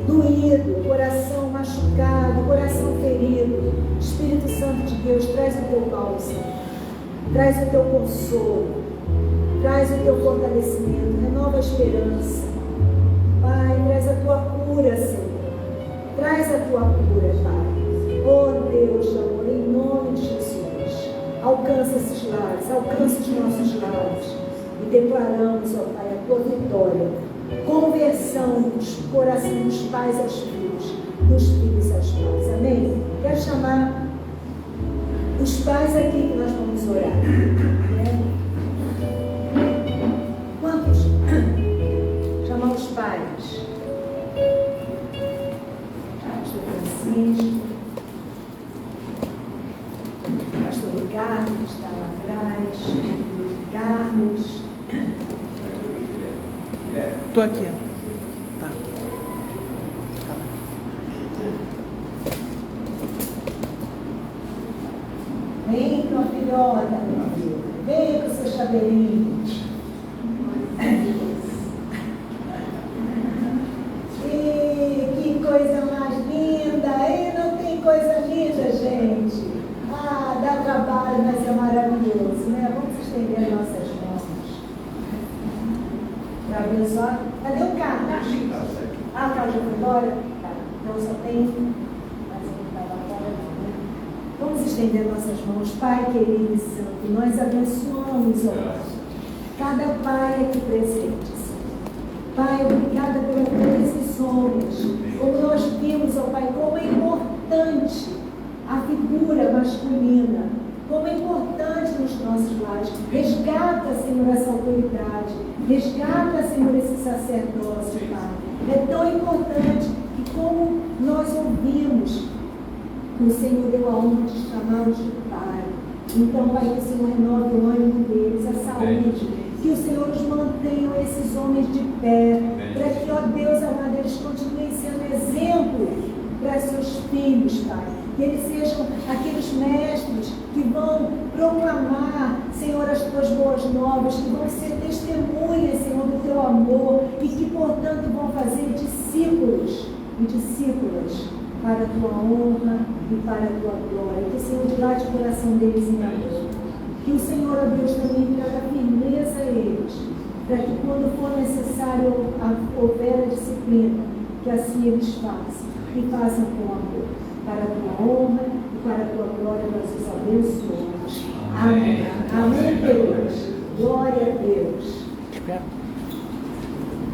doído, coração machucado, coração ferido. Espírito Santo de Deus, traz o teu bálsamo, traz o teu consolo, traz o teu fortalecimento, renova a esperança. Pai, traz a tua cura, Senhor. Traz a tua cura, Pai. Oh Deus de amor, em nome de Jesus. Alcança esses lares, alcança os nossos lares. E declaramos, ó Pai, a tua vitória. Conversão dos corações dos pais aos filhos, dos filhos aos pais. Amém? Quero chamar os pais aqui que nós vamos orar. Né? Quantos? Chamar os pais. Pastor Francisco. Pastor Ricardo, que está lá atrás. Carlos. Estou aqui. Tá. Vem com a filhota, meu filho. Vem com seus cabelinhos. estender nossas mãos para abençoar. Cadê o Carlos? Ah, o Carlos já foi embora? Tá. Então só tem. Mas ele estava fora. Vamos estender nossas mãos. Pai querido e santo, nós abençoamos, ó Pai, cada pai aqui presente, Senhor. Pai, obrigada por esses homens. Como nós vimos, ó Pai, como é importante a figura masculina, como é importante nos nossos lares. Resgata, Senhor, essa autoridade. Resgata, Senhor, esse sacerdócio, Pai. É tão importante que, como nós ouvimos, o Senhor deu a honra de chamá-los de Pai. Então, Pai, que o Senhor renove o ânimo deles, a saúde. Que o Senhor os mantenha esses homens de pé. Para que, ó Deus amado, eles continuem sendo exemplo para seus filhos, Pai. Que eles sejam aqueles mestres que vão proclamar, Senhor, as tuas boas novas, que vão ser testemunhas, Senhor, do teu amor e que, portanto, vão fazer discípulos e discípulas para a tua honra e para a tua glória. Que o Senhor dilate o coração deles em amor. Que o Senhor, ó Deus, também traga firmeza a eles, para que quando for necessário houver a disciplina, que assim eles façam e façam com amor. Para a tua honra e para a tua glória, nós os abençoamos. Amém. Amém, Deus. Glória a Deus.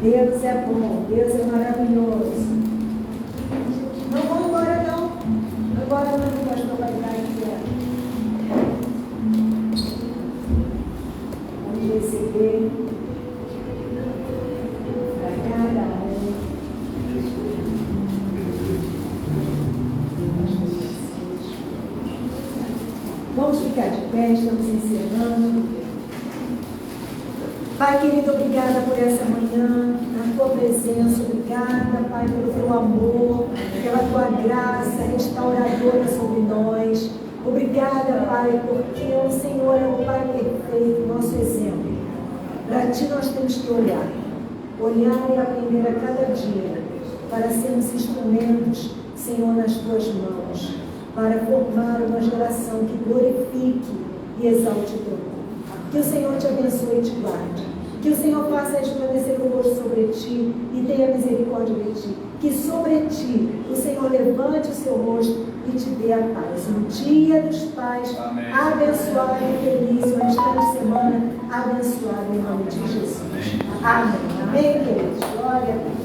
Deus é bom, Deus é maravilhoso. Não vão embora, não. Agora não, o pastor vai estar aqui. Vamos receber para cada um. Vamos ficar de pé, estamos encerrando. Pai querido, obrigada por essa manhã, na tua presença, obrigada, Pai, pelo teu amor, pela tua graça restauradora sobre nós. Obrigada, Pai, porque o Senhor é o Pai perfeito, nosso exemplo. Para ti nós temos que olhar e aprender a cada dia, para sermos instrumentos, Senhor, nas tuas mãos, para formar uma geração que glorifique e exalte o teu nome. Que o Senhor te abençoe e te guarde. Que o Senhor faça resplandecer o rosto sobre ti e tenha misericórdia de ti. Que sobre ti o Senhor levante o seu rosto e te dê a paz. Um dia dos pais abençoado e feliz. Um restante de semana abençoado em nome de Jesus. Amém. Amém, queridos. Glória a Deus.